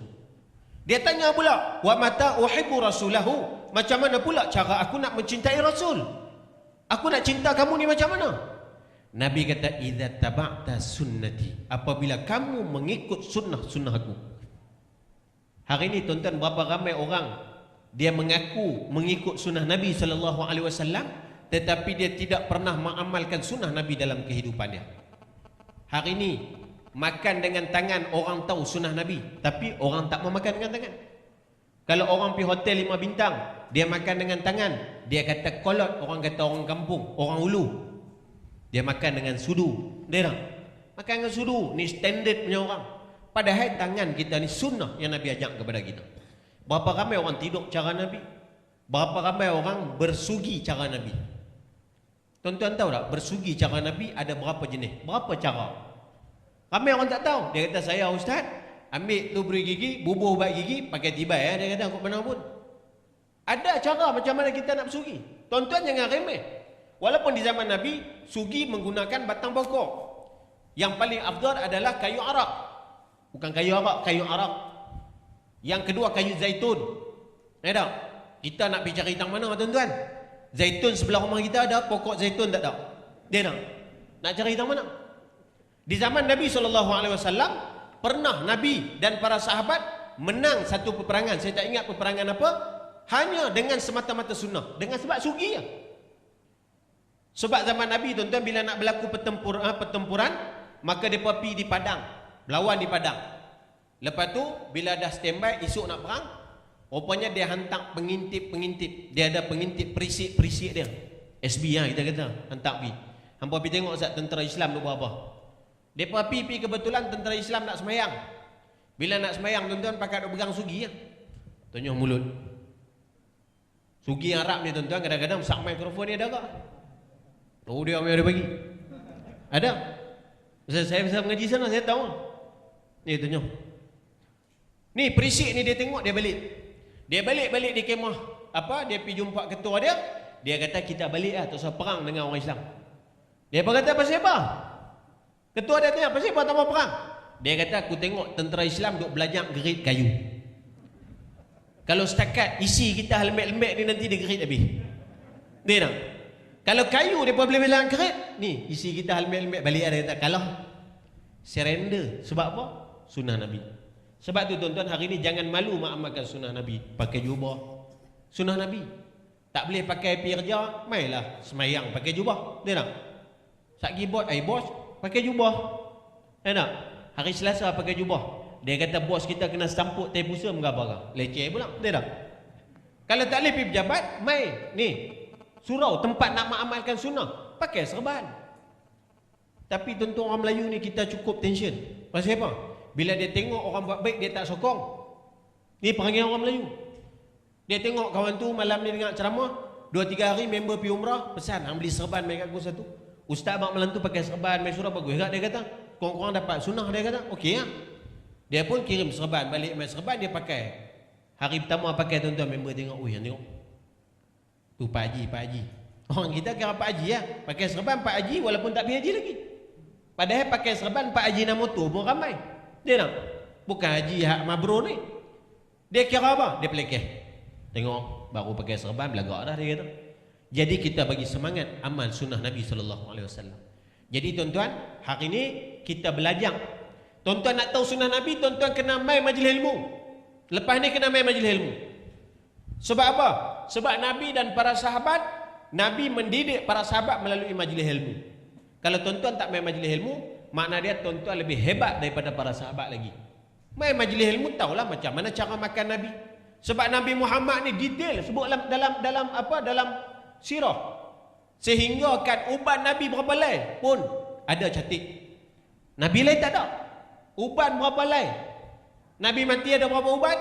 Dia tanya pula, wa mata uhibbu rasulahu, macam mana pula cara aku nak mencintai rasul? Aku nak cinta kamu ni macam mana? Nabi kata, idza taba'ta sunnati, apabila kamu mengikut sunnah aku. Hari ini tuan-tuan, berapa ramai orang dia mengaku mengikut sunnah Nabi SAW, tetapi dia tidak pernah mengamalkan sunnah Nabi dalam kehidupan dia. Hari ini makan dengan tangan, orang tahu sunnah Nabi, tapi orang tak mau makan dengan tangan. Kalau orang pergi hotel 5 bintang, dia makan dengan tangan, dia kata kolot, orang kata orang kampung, orang ulu. Dia makan dengan sudu. Dia makan dengan sudu, ni standard punya orang. Padahal tangan kita ni sunnah yang Nabi ajak kepada kita. Berapa ramai orang tidur cara Nabi? Berapa ramai orang bersugi cara Nabi? Tuan-tuan tahu tak, bersugi cara Nabi ada berapa jenis? Berapa cara? Ramai orang tak tahu. Dia kata, saya ustaz, ambil tu beri gigi, bubuh ubat gigi, pakai tibai ya. Dia kata, kok mana pun. Ada cara macam mana kita nak bersugi. Tuan-tuan jangan remeh. Walaupun di zaman Nabi, sugi menggunakan batang pokok. Yang paling afdal adalah kayu arak. Bukan kayu arak, kayu arak. Yang kedua kayu zaitun. Ada? Kita nak pergi cari tang mana tuan-tuan? Zaitun sebelah rumah kita ada, pokok zaitun tak ada. Dia nak cari tang mana? Di zaman Nabi SAW, pernah Nabi dan para sahabat menang satu peperangan. Saya tak ingat peperangan apa. Hanya dengan semata-mata sunnah. Dengan sebab sugi ya. Sebab zaman Nabi tuan-tuan, bila nak berlaku pertempuran, maka mereka pergi di padang, berlawan di padang. Lepas tu bila dah standby esok nak perang, rupanya dia hantar pengintip-pengintip. Dia ada pengintip perisik-perisik dia, SB kita kata, hantar pergi. Hampa pergi tengok Ustaz tentera Islam tu buat apa. Depa pi kebetulan tentera Islam nak semayang. Bila nak semayang tuan-tuan pakat duk pegang sugi ya. Tunjuk mulut. Sugi Arab ni tuan-tuan kadang-kadang sak mikrofon ni ada tak? Oh dia ambil ada bagi. Ada. Saya bisa mengaji sana saya tahu. Ni tunjuk. Ni perisik ni dia tengok dia balik. Dia balik di kemah. Apa? Dia pergi jumpa ketua dia. Dia kata kita balik lah tak usah perang dengan orang Islam. Dia kata pasal apa? Ketua dia tanya pasal apa tak mau perang? Dia kata aku tengok tentera Islam duk belajar gerit kayu. Kalau setakat isi kita lembek-lembek ni nanti dia gerit habis. Dia nak. Kalau kayu dia boleh belajar gerit, ni isi kita lembek-lembek balik ada kata kalah. Surrender. Sebab apa? Sunnah Nabi. Sebab tu tuan-tuan hari ni jangan malu mengamalkan sunnah Nabi. Pakai jubah. Sunnah Nabi. Tak boleh pakai pergi kerja, mailah semayang pakai jubah. Dia nak. Satgi bos, bos pakai jubah. Dia nak. Hari Selasa pakai jubah. Dia kata bos kita kena samput teh pusam ke apa ke? Leceh pula. Dia tak? Kalau tak boleh pergi pejabat, mai. Ni. Surau tempat nak mengamalkan sunnah. Pakai serban. Tapi tuan-tuan orang Melayu ni kita cukup tension. Pasal apa? Bila dia tengok orang buat baik dia tak sokong. Ni perangai orang Melayu. Dia tengok kawan tu malam ni dengar ceramah. 2-3 hari member pergi umrah. Pesan, hang beli serban mai kat aku satu. Ustaz abang malam tu pakai serban mai surau bagus tak? Dia kata. Korang-korang dapat sunnah dia kata. Okey lah. Dia pun kirim serban balik mai serban dia pakai. Hari pertama pakai tuan-tuan member tengok. Ui yang tengok. Tu Pak Haji. Orang kita kira Pak Haji lah. Pakai serban Pak Haji walaupun tak pergi haji lagi. Padahal pakai serban Pak Haji nama tu pun ramai. Dia nak. Bukan haji hak mabrur ni. Dia kira apa? Dia pelekeh. Tengok baru pakai serban belagak dah dia kata. Jadi kita bagi semangat amal sunnah Nabi SAW. Jadi tuan-tuan, hari ini kita belajar. Tuan-tuan nak tahu sunnah Nabi, tuan-tuan kena mai majlis ilmu. Lepas ni kena mai majlis ilmu. Sebab apa? Sebab Nabi dan para sahabat, Nabi mendidik para sahabat melalui majlis ilmu. Kalau tuan-tuan tak mai majlis ilmu, makna dia tuan-tuan lebih hebat daripada para sahabat lagi. Mai majlis ilmu tahulah macam mana cara makan Nabi. Sebab Nabi Muhammad ni detail sebut dalam sirah. Sehingga kan uban Nabi berapa lain pun ada catik. Nabi lain tak ada. Uban berapa lain? Nabi mati ada berapa uban?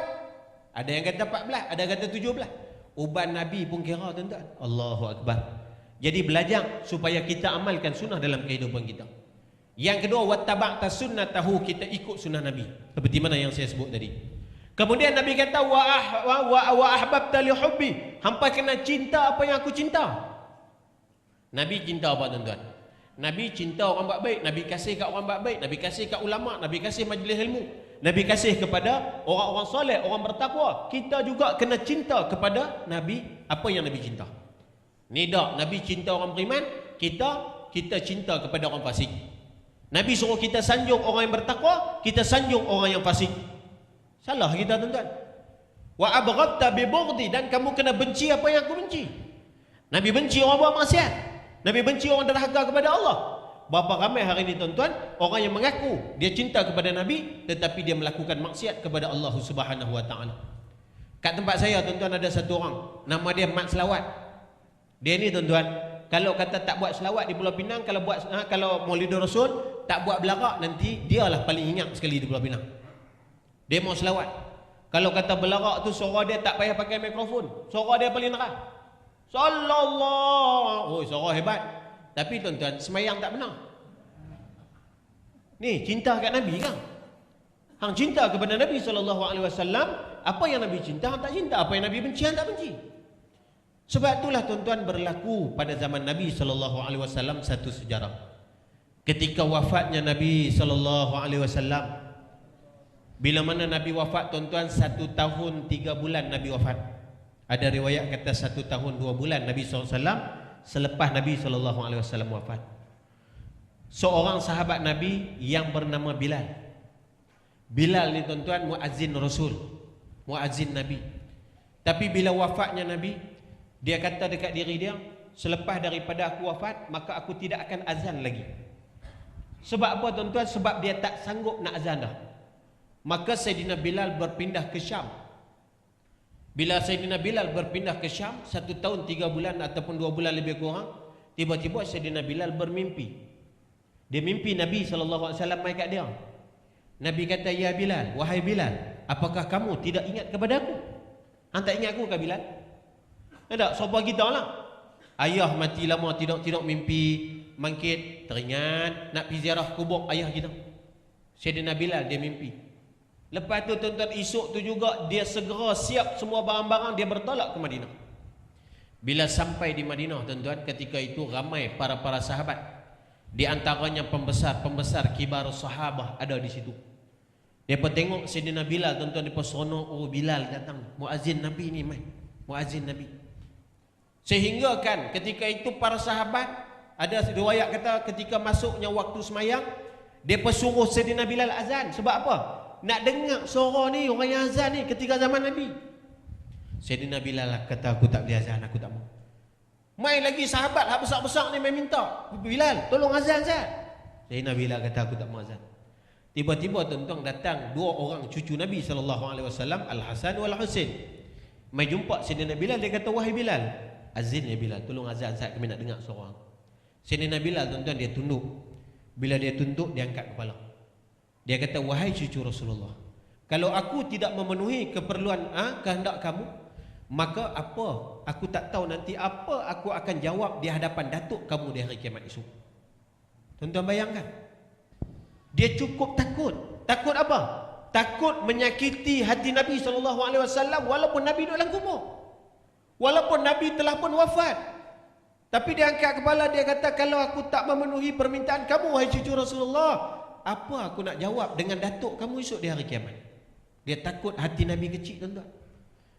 Ada yang kata 14, ada yang kata 17. Uban Nabi pun kira tuan-tuan. Allahu Akbar. Jadi belajar supaya kita amalkan sunnah dalam kehidupan kita. Yang kedua, wattaba'ta sunnatahu, kita ikut sunnah Nabi. Seperti mana yang saya sebut tadi. Kemudian Nabi kata wa ahbabta li hubbi, hampa kena cinta apa yang aku cinta. Nabi cinta apa tuan-tuan? Nabi cinta orang buat baik, Nabi kasih kat orang buat baik, Nabi kasih kat ulama, Nabi kasih majlis ilmu, Nabi kasih kepada orang-orang soleh, orang bertakwa. Kita juga kena cinta kepada Nabi apa yang Nabi cinta. Ni dak, Nabi cinta orang beriman, kita cinta kepada orang fasik. Nabi suruh kita sanjung orang yang bertakwa, kita sanjung orang yang fasik. Salah kita tuan-tuan. Wa abghadta bi bughdi, dan kamu kena benci apa yang aku benci. Nabi benci orang buat maksiat. Nabi benci orang derhaka kepada Allah. Berapa ramai hari ini tuan-tuan orang yang mengaku dia cinta kepada Nabi tetapi dia melakukan maksiat kepada Allah Subhanahu wa taala. Kat tempat saya tuan-tuan ada satu orang nama dia Mat Selawat. Dia ni tuan-tuan kalau kata tak buat selawat di Pulau Pinang, kalau Maulidur Rasul tak buat belarak, nanti dialah paling ingat sekali di Pulau Pinang. Dia mau selawat. Kalau kata belarak tu suara dia tak payah pakai mikrofon, suara dia paling keras. Sallallahu. Oh, suara hebat. Tapi tuan-tuan, semayang tak benar. Ni cinta kat Nabi kan? Hang cinta kepada Nabi SAW, apa yang Nabi cinta, hang tak cinta. Apa yang Nabi benci, hang tak benci. Sebab itulah tuan-tuan berlaku pada zaman Nabi SAW satu sejarah. Ketika wafatnya Nabi SAW, bila mana Nabi wafat tuan-tuan, 1 tahun 3 bulan Nabi wafat. Ada riwayat kata 1 tahun 2 bulan Nabi SAW selepas Nabi SAW wafat. Seorang sahabat Nabi yang bernama Bilal. Bilal ni tuan-tuan muazzin Rasul, muazzin Nabi. Tapi bila wafatnya Nabi, dia kata dekat diri dia, selepas daripada aku wafat, maka aku tidak akan azan lagi. Sebab apa tuan-tuan? Sebab dia tak sanggup nak azan dah. Maka Sayyidina Bilal berpindah ke Syam. Bila Sayyidina Bilal berpindah ke Syam 1 tahun 3 bulan ataupun 2 bulan lebih kurang, Tiba-tiba Sayyidina Bilal bermimpi. Dia mimpi Nabi SAW mai kat dia. Nabi kata, "Ya Bilal, wahai Bilal, apakah kamu tidak ingat kepada aku?" Hang tak ingat aku ke Bilal? Tak, sahabat kita lah. Ayah mati lama tidak mimpi, mangkit, teringat nak pergi ziarah kubur ayah kita. Sayyidina Bilal dia mimpi. Lepas tu tuan-tuan, esok tu juga dia segera siap semua barang-barang, dia bertolak ke Madinah. Bila sampai di Madinah tuan-tuan, ketika itu ramai para sahabat. Di antaranya pembesar kibar sahabah ada di situ. Dia pun tengok Sayyidina Bilal tuan-tuan, dia pun seronok, oh Bilal datang, muazzin Nabi ni mai, muazzin Nabi. Sehingga kan ketika itu para sahabat, ada riwayat kata ketika masuknya waktu semayang, dia pun suruh Sayyidina Bilal azan. Sebab apa? Nak dengar suara ni orang yang azan ni ketika zaman Nabi. Sayyidina Bilal kata, aku tak boleh azan, aku tak mau. Mai lagi sahabat hak besar-besar ni mai minta, Bilal tolong azan Zat. Sayyidina Bilal kata, aku tak mau azan. Tiba-tiba tuan-tuan datang dua orang cucu Nabi SAW, Al-Hasan wal Husain. Mai jumpa Sayyidina Bilal, dia kata, wahai Bilal, azin ya Bilal, tolong azan Zat, kami nak dengar suara. Sayyidina Bilal tuan-tuan dia tunduk. Bila dia tunduk, dia angkat kepala. Dia kata, wahai cucu Rasulullah, kalau aku tidak memenuhi keperluan kehendak kamu, maka apa? Aku tak tahu nanti apa aku akan jawab di hadapan datuk kamu di hari kiamat esok. Tuan-tuan bayangkan. Dia cukup takut. Takut apa? Takut menyakiti hati Nabi SAW walaupun Nabi duduk dalam kubur. Walaupun Nabi telah pun wafat. Tapi dia angkat kepala, dia kata, kalau aku tak memenuhi permintaan kamu wahai cucu Rasulullah, apa aku nak jawab dengan datuk kamu esok di hari kiamat? Dia takut hati Nabi kecil tuan-tuan.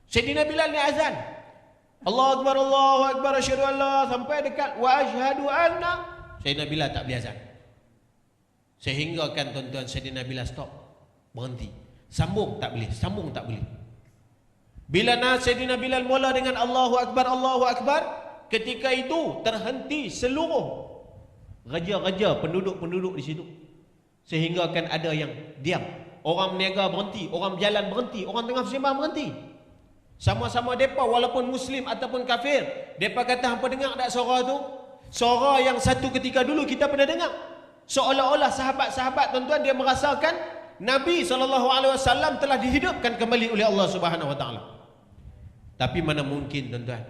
Sayyidina Bilal ni azan. Allahu Akbar, asyhadu an la, sampai dekat wa asyhadu anna. Sayyidina Bilal tak boleh azan. Sehingga kan tuan-tuan, Sayyidina Bilal stop, berhenti. Sambung tak boleh. Bila Sayyidina Bilal mula dengan Allahu Akbar, ketika itu terhenti seluruh raja-raja penduduk-penduduk di situ. Sehingga kan ada yang diam. Orang berniaga berhenti, orang berjalan berhenti, orang tengah bersembang berhenti. Sama-sama mereka walaupun Muslim ataupun kafir, mereka kata, hampa dengar tak suara tu? Suara yang satu ketika dulu kita pernah dengar. Seolah-olah sahabat-sahabat tuan-tuan, dia merasakan Nabi SAW telah dihidupkan kembali oleh Allah Subhanahu Wa Taala. Tapi mana mungkin tuan-tuan.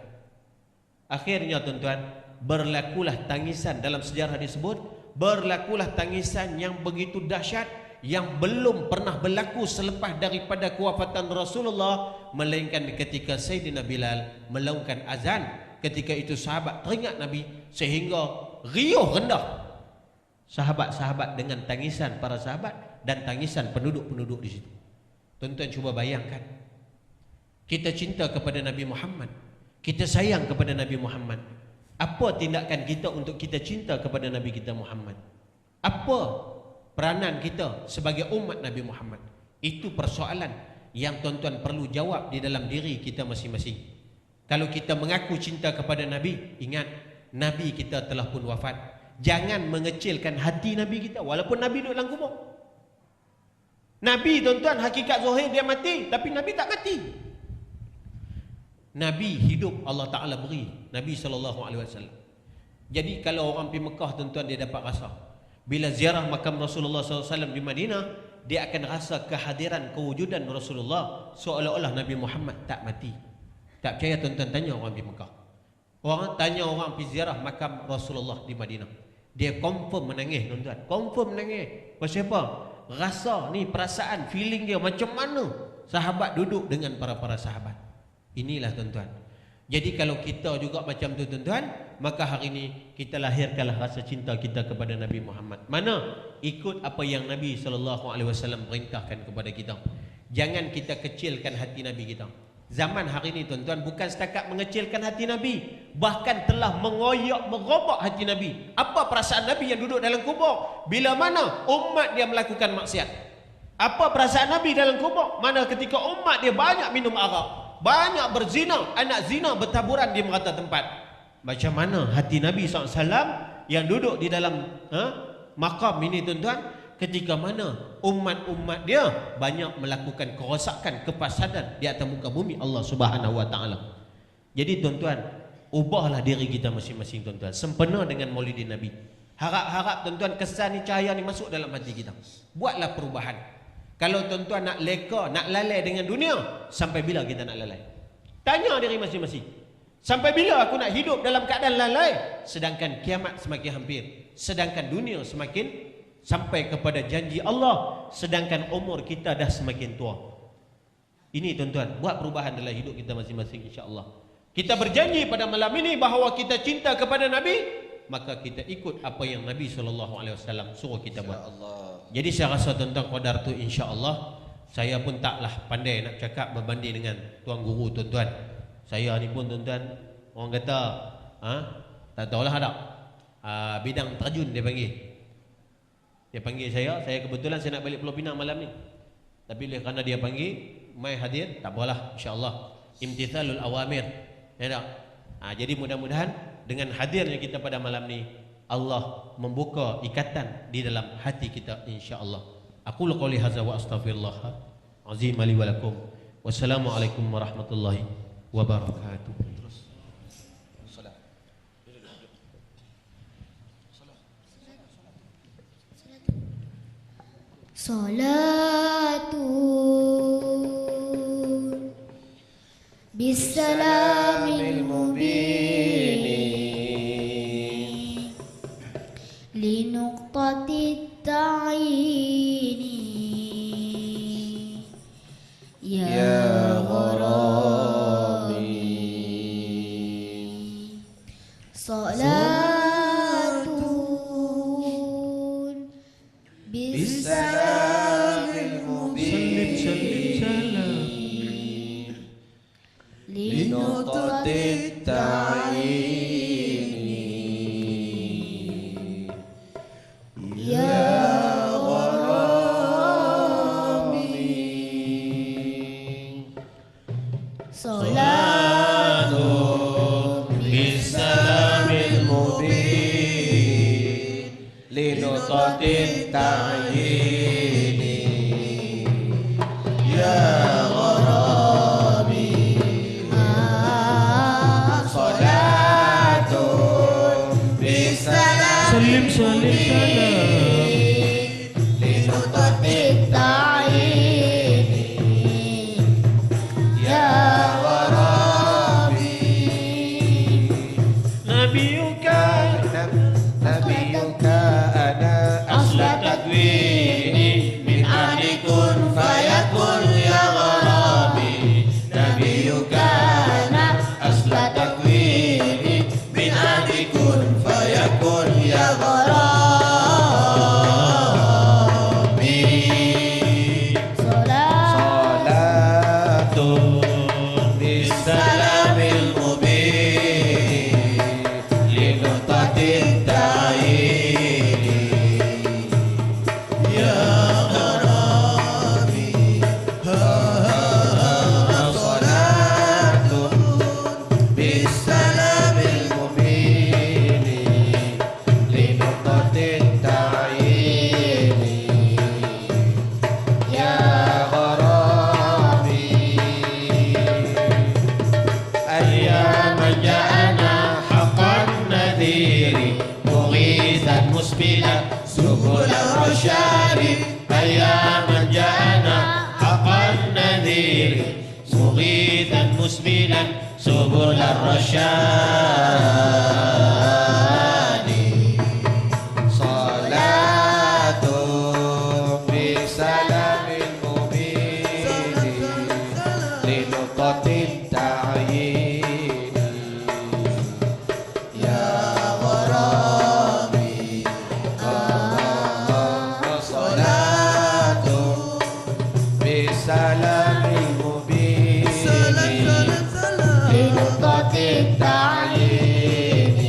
Akhirnya tuan-tuan, berlakulah tangisan dalam sejarah disebut, berlakulah tangisan yang begitu dahsyat, yang belum pernah berlaku selepas daripada kewafatan Rasulullah, melainkan ketika Sayyidina Bilal melaungkan azan. Ketika itu sahabat teringat Nabi, sehingga riuh rendah sahabat-sahabat dengan tangisan para sahabat dan tangisan penduduk-penduduk di situ. Tuan-tuan cuba bayangkan, kita cinta kepada Nabi Muhammad, kita sayang kepada Nabi Muhammad. Apa tindakan kita untuk kita cinta kepada Nabi kita Muhammad? Apa peranan kita sebagai umat Nabi Muhammad? Itu persoalan yang tuan-tuan perlu jawab di dalam diri kita masing-masing. Kalau kita mengaku cinta kepada Nabi, ingat Nabi kita telah pun wafat. Jangan mengecilkan hati Nabi kita walaupun Nabi duduk dalam kubur. Nabi tuan-tuan, hakikat zahir dia mati, tapi Nabi tak mati. Nabi hidup, Allah Ta'ala beri Nabi SAW. Jadi kalau orang pergi Mekah tuan-tuan, dia dapat rasa, bila ziarah makam Rasulullah SAW di Madinah, dia akan rasa kehadiran, kewujudan Rasulullah, seolah-olah Nabi Muhammad tak mati. Tak percaya tuan-tuan, tanya orang pergi Mekah. Tanya orang pergi ziarah makam Rasulullah di Madinah, dia confirm menangis tuan-tuan. Confirm menangis. Pasal apa? Rasa ni, perasaan, feeling dia macam mana sahabat duduk dengan para sahabat. Inilah tuan-tuan. Jadi kalau kita juga macam tu tuan-tuan, maka hari ini kita lahirkanlah rasa cinta kita kepada Nabi Muhammad. Mana? Ikut apa yang Nabi SAW perintahkan kepada kita. Jangan kita kecilkan hati Nabi kita. Zaman hari ini tuan-tuan, bukan setakat mengecilkan hati Nabi, bahkan telah mengoyak, merobak hati Nabi. Apa perasaan Nabi yang duduk dalam kubur bila mana umat dia melakukan maksiat? Apa perasaan Nabi dalam kubur mana ketika umat dia banyak minum arak, banyak berzina, anak zina bertaburan di merata tempat? Macam mana hati Nabi SAW yang duduk di dalam makam ini tuan-tuan, ketika mana umat-umat dia banyak melakukan kerosakan, kefasadan di atas muka bumi Allah Subhanahu Wa Taala. Jadi tuan-tuan, ubahlah diri kita masing-masing tuan-tuan, sempena dengan Maulidin Nabi. Harap-harap tuan-tuan kesan ni, cahaya ni masuk dalam hati kita. Buatlah perubahan. Kalau tuan-tuan nak leka, nak lalai dengan dunia, sampai bila kita nak lalai? Tanya diri masing-masing. Sampai bila aku nak hidup dalam keadaan lalai, sedangkan kiamat semakin hampir, sedangkan dunia semakin sampai kepada janji Allah, sedangkan umur kita dah semakin tua. Ini tuan-tuan, buat perubahan dalam hidup kita masing-masing, insya-Allah. Kita berjanji pada malam ini bahawa kita cinta kepada Nabi, maka kita ikut apa yang Nabi SAW suruh kita buat. Jadi saya rasa tuan-tuan qadar tu, insya-Allah. Saya pun taklah pandai nak cakap berbanding dengan tuan guru tuan-tuan. Saya ni pun tuan-tuan, orang kata tak tahulah ada bidang terjun dia panggil. Dia panggil saya kebetulan saya nak balik Pulau Pinang malam ni. Tapi oleh kerana dia panggil, mai hadir, tak apalah, insya-Allah. Imtithalul awamir. Ya tak? Jadi mudah-mudahan dengan hadirnya kita pada malam ni, Allah membuka ikatan di dalam hati kita, insya-Allah. Aku qouli hadza wa astaghfirullah azim li wa lakum. Wassalamualaikum warahmatullahi wabarakatuh. Terus. Salatun bisalamil mubin linuqtatit ta'ini ya gharami. Salatun bisalamil mubin linuqtatit ta'ini ya gharami. Salatun bisalamil mubin linuqtatit ta'ini ya gharami. Salatun bisalamil linuqtatit ta'ini ya gharami. Nabiyuka ana asla takwini min ahli kun fayakun ya gharami. Nabiyuka ana asla takwini min ahli kun fayakun ya gharami. Salatun bisalamil mubin linuqtatit ta'ini ya gharami. Salatun bisalamil mubin linuqtatit ta'ini ya gharami. Ayyaman ja'ana haqqan nadhiri mughithan musbilan subul ar-rasyadi. Ayyaman ja'ana haqqan nadhiri mughithan musbilan subul ar-rasyadi. Salatun bisalamil mubin linuqtatit ta'ini ya gharami. Salatun bisalamil mubin linuqtatit ta'ini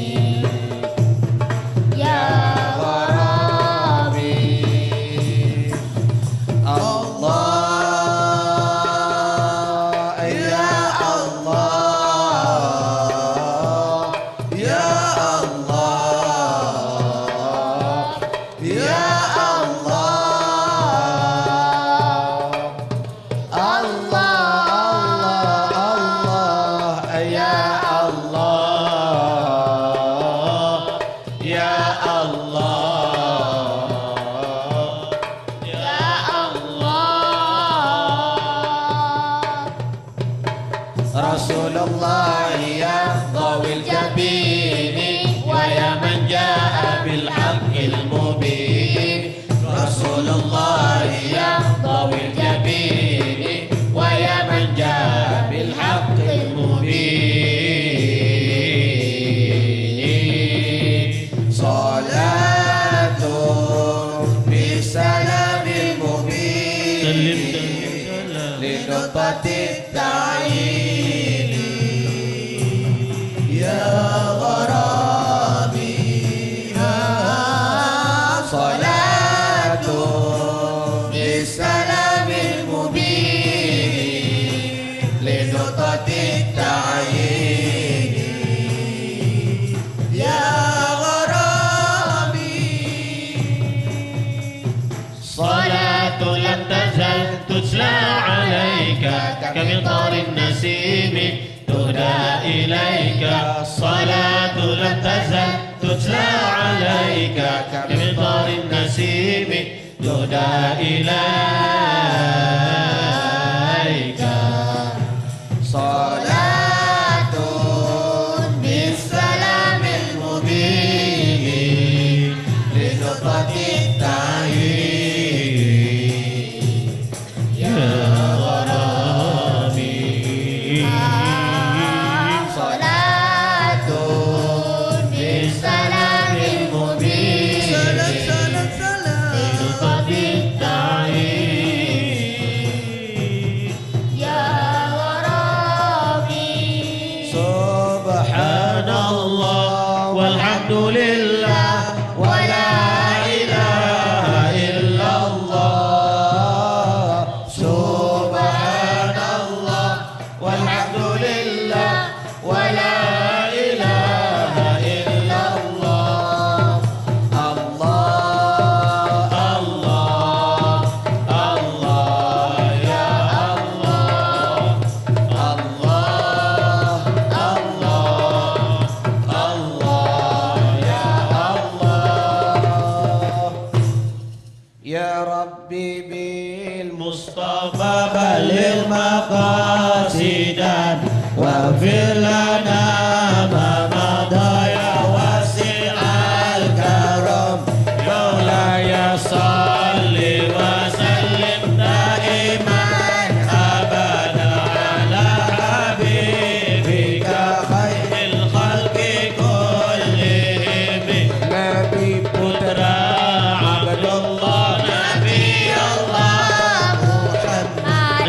كمطر النسيم تهدى إليك الصلاة لم تزل تتلى عليك كمطر النسيم تهدى إليك صلاة بالسلام المبين لنقطة التعيين يا غرامي صلاة بالسلام المبين لنقطة التعيين يا غرامي سبحان الله والحمد لله ولا إله إلا الله سبحان الله والحمد لله ولا إله إلا الله الله الله الله يا الله الله الله يا الله يا ربي بالمصطفى مصطفى بلغ مقاصدنا واغفر لنا ما مضى يا واسع الكرم مولاي صل وسلم دائما ابدا على حبيبك خير الخلق كلهم نبي putra Abdullah Nabi Allah محمد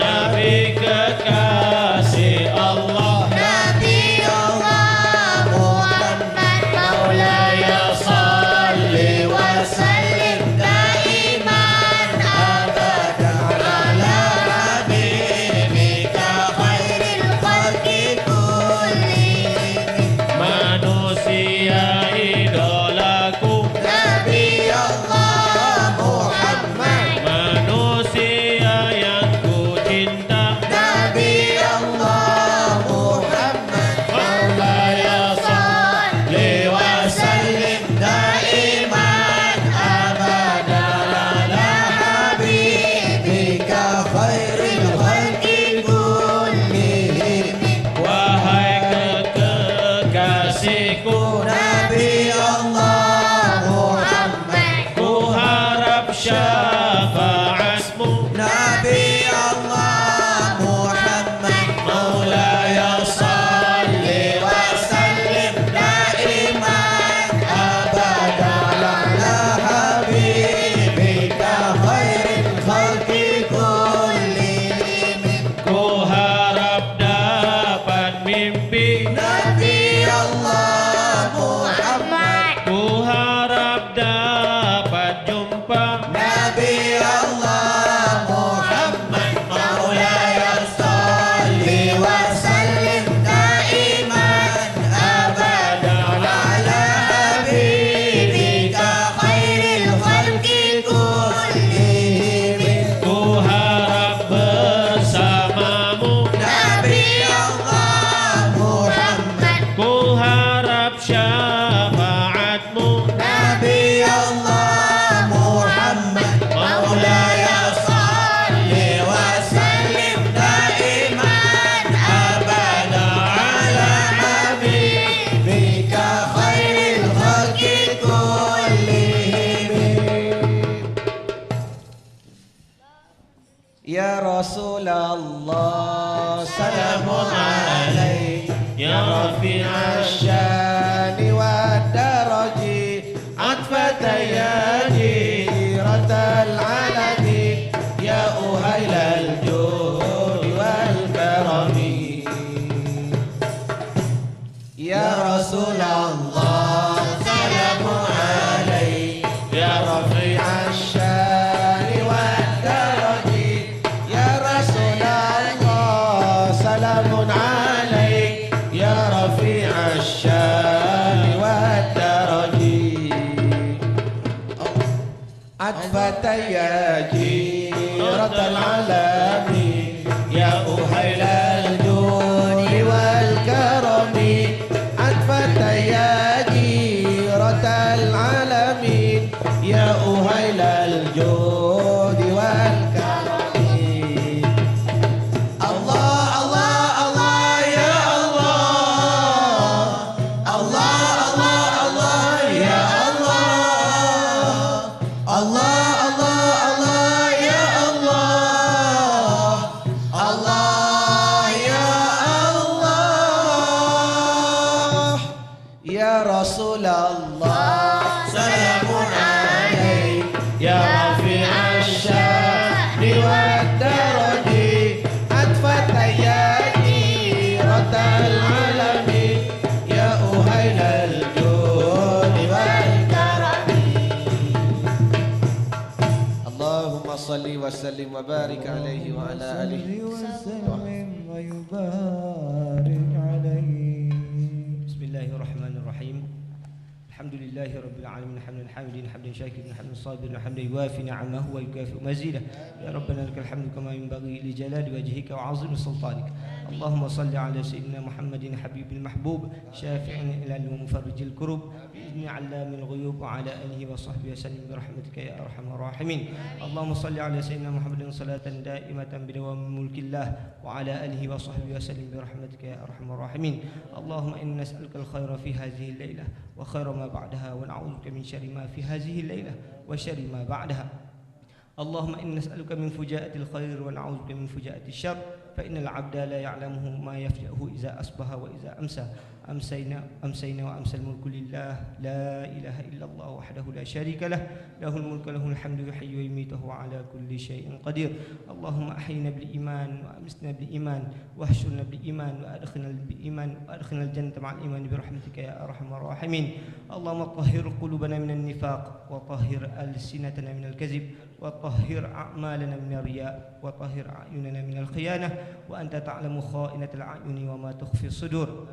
Nabi kekasih Allah نبي الله محمد مولاي صل وسلم دائما أبدا على حبيبك خير الخلق كلهم manusia idolaku نبي الله محمد manusia yang ku cinta نبي الله محمد مولاي صل وسلم دائما أبدا على حبيبك خير الخلق كلهم wahai kekasihku نبي الله محمد ku harap syafaatmu نبي الله محمد مولاي صل وسلم دائما أبدا على حبيبك خير الخلق كلهم ku harap dapat mimpi نبي الله محمد ku harap dapat jumpa نبي الله محمد مولاي صل وسلم دائما أبدا على حبيبك خير الخلق كلهم ku harap bersamamu نبي الله محمد ku harap syafaatmu نبي الله محمد مولاي صل وسلم دائما أبدا على حبيبك خير الخلق كلهم يا رسول الله سلام عليك ya Rafi'al الشان والدرج عطفة يا جيرة العلم يا أهيل الجود والكرم يا رسول الله سلام عليك ya رفيع الشان والدرج يا رسول الله سلام عليك يا رفيع الشان والدرج عطفة يا جيرة العالم يا أهيل رسول الله سلام عليك يا رفيع الشان والدرج أطفت يدي رد العالمين يا أهيل الجود والكرم اللهم صل وسلم وبارك عليه وعلى آله وسلم ويبارك عليه. بسم الله الرحمن الرحيم. الحمد لله رب العالمين حمدا حامدين حمدا شاكرا حمدا صابرا حمدا يوافي نعمه ويكافئ مزيده. يا ربنا لك الحمد كما ينبغي لجلال وجهك وعظيم سلطانك. اللهم صل على سيدنا محمد حبيب المحبوب شافع العلل ومفرج الكروب بإذن علام الغيوب وعلى آله وصحبه وسلم برحمتك يا أرحم الراحمين. اللهم صل على سيدنا محمد صلاة دائمة بدوام ملك الله وعلى آله وصحبه وسلم برحمتك يا أرحم الراحمين. اللهم إنا نسألك الخير في هذه الليلة وخير ما بعدها ونعوذ بك من شر ما في هذه الليلة وشر ما بعدها. اللهم إنا نسألك من فجاءة الخير ونعوذ بك من فجاءة الشر فإن العبد لا يعلمه ما يفجأه إذا أصبح وإذا أمسى. أمسينا وأمسى الملك لله لا إله إلا الله وحده لا شريك له له الملك له الحمد يحيي ويميت وهو على كل شيء قدير. اللهم أحينا بالإيمان وأمسنا بالإيمان واحشرنا بالإيمان وأدخلنا الجنة مع الإيمان برحمتك يا أرحم الراحمين. اللهم طهر قلوبنا من النفاق وطهر ألسنتنا من الكذب وطهر أعمالنا من الرياء وطهر أعيننا من الخيانة وأنت تعلم خائنة الأعين وما تخفي الصدور.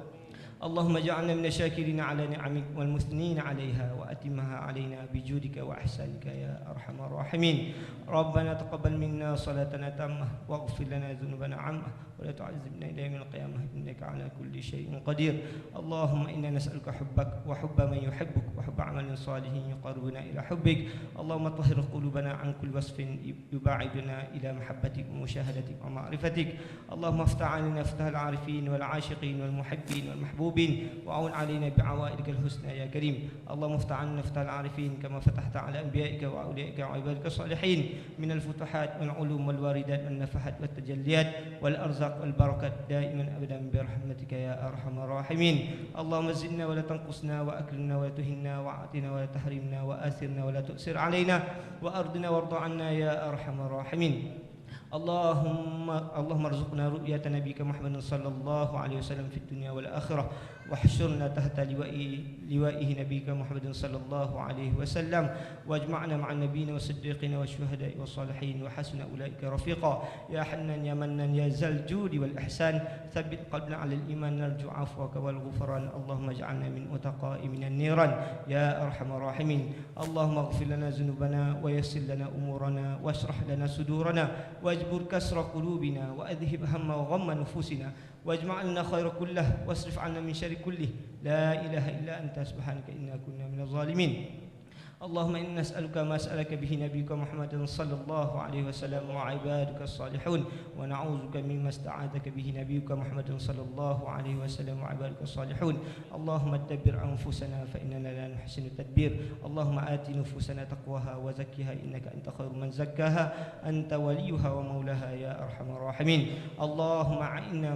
اللهم اجعلنا من الشاكرين على نعمك والمثنين عليها وأتمها علينا بجودك وإحسانك يا أرحم الراحمين. ربنا تقبل منا صلاتنا تامة واغفر لنا ذنوبنا عامة ولا تعذبنا إلى يوم القيامة إنك على كل شيء قدير. اللهم إنا نسألك حبك وحب من يحبك وحب عمل صالح يقربنا إلى حبك. اللهم طهر قلوبنا عن كل وصف يباعدنا إلى محبتك ومشاهدتك ومعرفتك. اللهم افتح علينا فتح العارفين والعاشقين والمحبين والمحبوبين وعون علينا بعوائدك الحسنى يا كريم. اللهم افتح عنا فتح العارفين كما فتحت على أنبيائك وأوليائك وعبادك الصالحين من الفتوحات والعلوم والواردات والنفحات والتجليات والأرزاق والبركات دائما أبدا برحمتك يا أرحم الراحمين. اللهم زدنا ولا تنقصنا وأكرمنا ولا تهنا وأعطنا ولا تحرمنا وآثرنا ولا تؤثر علينا وأرضنا وارض عنا يا أرحم الراحمين. اللهم ارزقنا رؤية نبيك محمد صلى الله عليه وسلم في الدنيا والآخرة واحشرنا تحت لوائه نبيك محمد صلى الله عليه وسلم واجمعنا مع النبيين والصديقين والشهداء والصالحين وحسن أولئك رفيقا. يا حنان يا منان يا ذا الجود والإحسان ثبت قلبنا على الإيمان نرجو عفوك والغفران. اللهم اجعلنا من أتقاء من النيران يا أرحم الراحمين. اللهم اغفر لنا ذنوبنا ويسر لنا أمورنا واشرح لنا صدورنا واجبر كسر قلوبنا وأذهب هم وغم نفوسنا واجمع لنا خير كله واصرف عنا من شر كله. لا إله إلا أنت سبحانك إنا كنا من الظالمين. اللهم إنا نسألك ما سألك به نبيك محمد صلى الله عليه وسلم وعبادك الصالحون ونعوذ بك مما استعاذك به نبيك محمد صلى الله عليه وسلم وعبادك الصالحون. اللهم دبر أنفسنا فإننا لا نحسن التدبير. اللهم آت نفوسنا تقواها وزكها إنك أنت خير من زكاها أنت وليها ومولاها يا أرحم الراحمين. اللهم أعنا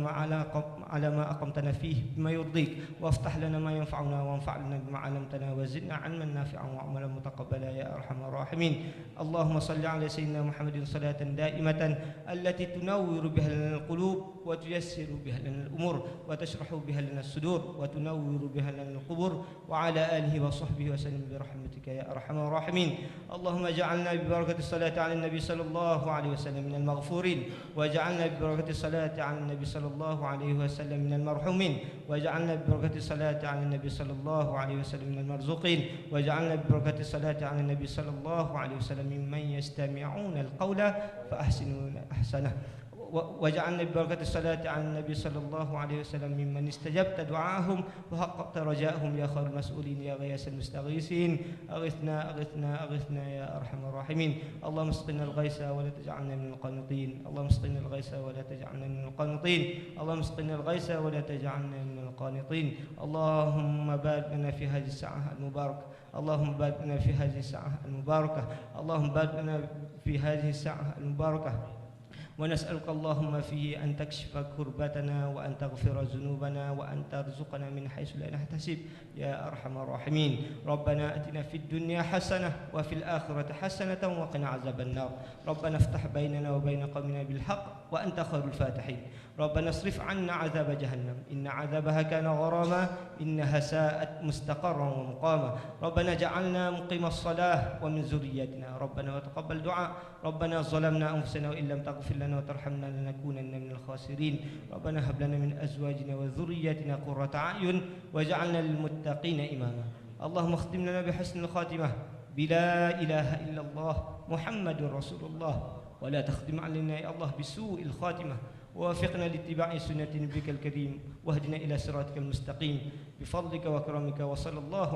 على ما أقمتنا فيه بما يرضيك وافتح لنا ما ينفعنا وانفع لنا بما علمتنا وزدنا علما نافعا وعملا متقبلا يا أرحم الراحمين. اللهم صل على سيدنا محمد صلاة دائمة التي تنور بها لنا القلوب وتيسر بها لنا الأمور وتشرح بها لنا الصدور وتنور بها لنا القبور وعلى آله وصحبه وسلم برحمتك يا أرحم الراحمين. اللهم اجعلنا ببركة الصلاة على النبي صلى الله عليه وسلم من المغفورين واجعلنا ببركة الصلاة على النبي صلى الله عليه وسلم من المرحومين واجعلنا ببركة الصلاة على النبي صلى الله عليه وسلم من المرزوقين واجعلنا ببركة الصلاة على النبي صلى الله عليه وسلم ممن يستمعون القول فأحسنون أحسنه واجعلنا ببركة الصلاة على النبي صلى الله عليه وسلم ممن استجبت دعاهم وحققت رجاءهم يا خير المسؤولين يا غياث المستغيثين. أغثنا أغثنا أغثنا يا أرحم الراحمين. اللهم اسقنا الغيث ولا تجعلنا من القانطين. اللهم اسقنا الغيث ولا تجعلنا من القانطين. اللهم اسقنا الغيث ولا تجعلنا من القانطين. اللهم بارك لنا في هذه الساعة المباركة. اللهم بارك لنا في هذه الساعة المباركة. اللهم بارك لنا في هذه الساعة المباركة ونسألك اللهم فيه أن تكشف كربتنا وأن تغفر ذنوبنا وأن ترزقنا من حيث لا نحتسب يا أرحم الراحمين. ربنا أتنا في الدنيا حسنة وفي الآخرة حسنة وقنا عذاب النار. ربنا افتح بيننا وبين قومنا بالحق وأنت خير الفاتحين. ربنا اصرف عنا عذاب جهنم إن عذابها كان غراما إنها ساءت مستقرا ومقاما. ربنا جعلنا مقيم الصلاة ومن ذريتنا ربنا وتقبل دعاء. ربنا ظلمنا أنفسنا وإن لم تغفر لنا وترحمنا لنكونن من الخاسرين. ربنا هب لنا من أزواجنا وذرياتنا قرة أعين واجعلنا للمتقين إماما. اللهم اختم لنا بحسن الخاتمة بلا إله إلا الله محمد رسول الله ولا تختم علينا يا الله بسوء الخاتمة. ووفقنا لاتباع سنة نبيك الكريم واهدنا إلى صراطك المستقيم بفضلك وكرمك وصلى الله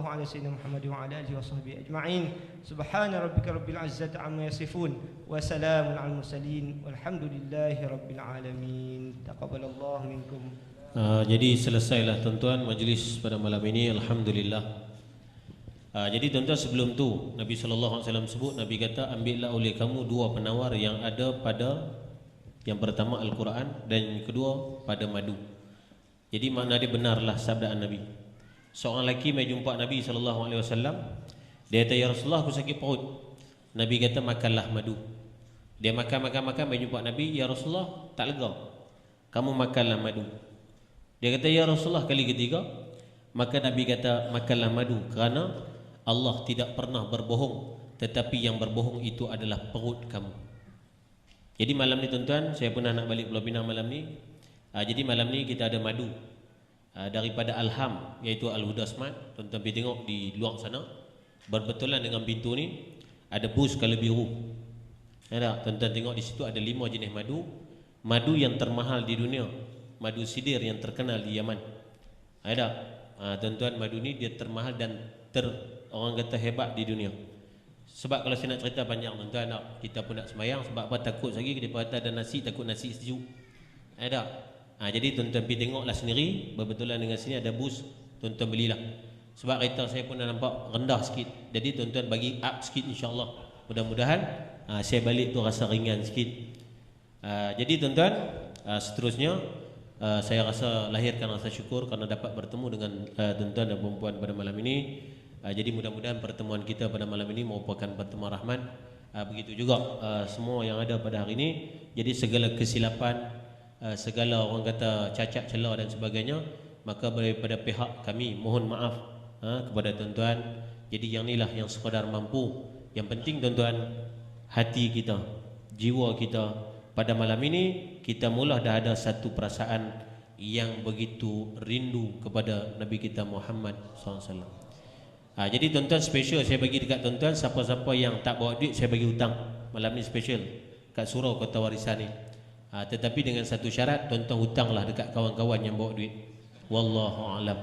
على سيدنا محمد وعلى آله وصحبه أجمعين. سبحان ربك رب العزة عما يصفون وسلام على المرسلين والحمد لله رب العالمين. تقبل الله منكم. Jadi selesailah tuan-tuan majlis pada malam ini, alhamdulillah. Jadi tuan-tuan, sebelum tu Nabi sallallahu alaihi wasallam sebut, Nabi kata ambillah oleh kamu dua penawar yang ada pada, yang pertama Al-Quran dan yang kedua pada madu. Jadi makna dia benarlah sabdaan Nabi. Seorang lelaki mai jumpa Nabi sallallahu alaihi wasallam, dia kata ya Rasulullah aku sakit perut. Nabi kata makanlah madu. Dia makan mai jumpa Nabi, ya Rasulullah tak lega. Kamu makanlah madu. Dia kata ya Rasulullah kali ketiga, maka Nabi kata makanlah madu kerana Allah tidak pernah berbohong, tetapi yang berbohong itu adalah perut kamu. Jadi malam ni tuan-tuan, saya pernah nak balik Pulau Pinang malam ni. Jadi malam ni kita ada madu daripada Alham, iaitu Al-Huda Smart. Tuan-tuan pergi tengok di luar sana, berbetulan dengan pintu ni ada bus color biru. Ada tuan-tuan tengok di situ ada 5 jenis madu. Madu yang termahal di dunia, madu sidir yang terkenal di Yaman. Ada tuan-tuan, madu ni dia termahal dan orang kata hebat di dunia. Sebab kalau saya nak cerita panjang tuan-tuan, kita pun nak sembahyang. Sebab apa? Takut lagi kita kata ada nasi, takut nasi sejuk. Ada. Jadi tuan-tuan pergi tengoklah sendiri. Berbetulan dengan sini ada bus, tuan-tuan belilah. Sebab kereta saya pun dah nampak rendah sikit. Jadi tuan-tuan bagi up sikit insya-Allah. Mudah-mudahan saya balik tu rasa ringan sikit. Jadi tuan-tuan, seterusnya saya rasa lahirkan rasa syukur kerana dapat bertemu dengan tuan-tuan dan puan-puan pada malam ini. Jadi mudah-mudahan pertemuan kita pada malam ini merupakan pertemuan rahmat. Begitu juga semua yang ada pada hari ini. Jadi segala kesilapan, segala orang kata cacat celah dan sebagainya, maka daripada pihak kami mohon maaf kepada tuan-tuan. Jadi yang inilah yang sekadar mampu. Yang penting tuan-tuan, hati kita, jiwa kita pada malam ini kita mula dah ada satu perasaan yang begitu rindu kepada Nabi kita Muhammad SAW. Jadi tuan-tuan, special saya bagi dekat tuan-tuan, siapa-siapa yang tak bawa duit saya bagi hutang malam ni special kat surau Kota Warisan ni. Tetapi dengan satu syarat, tuan-tuan hutanglah dekat kawan-kawan yang bawa duit. Wallahu a'lam.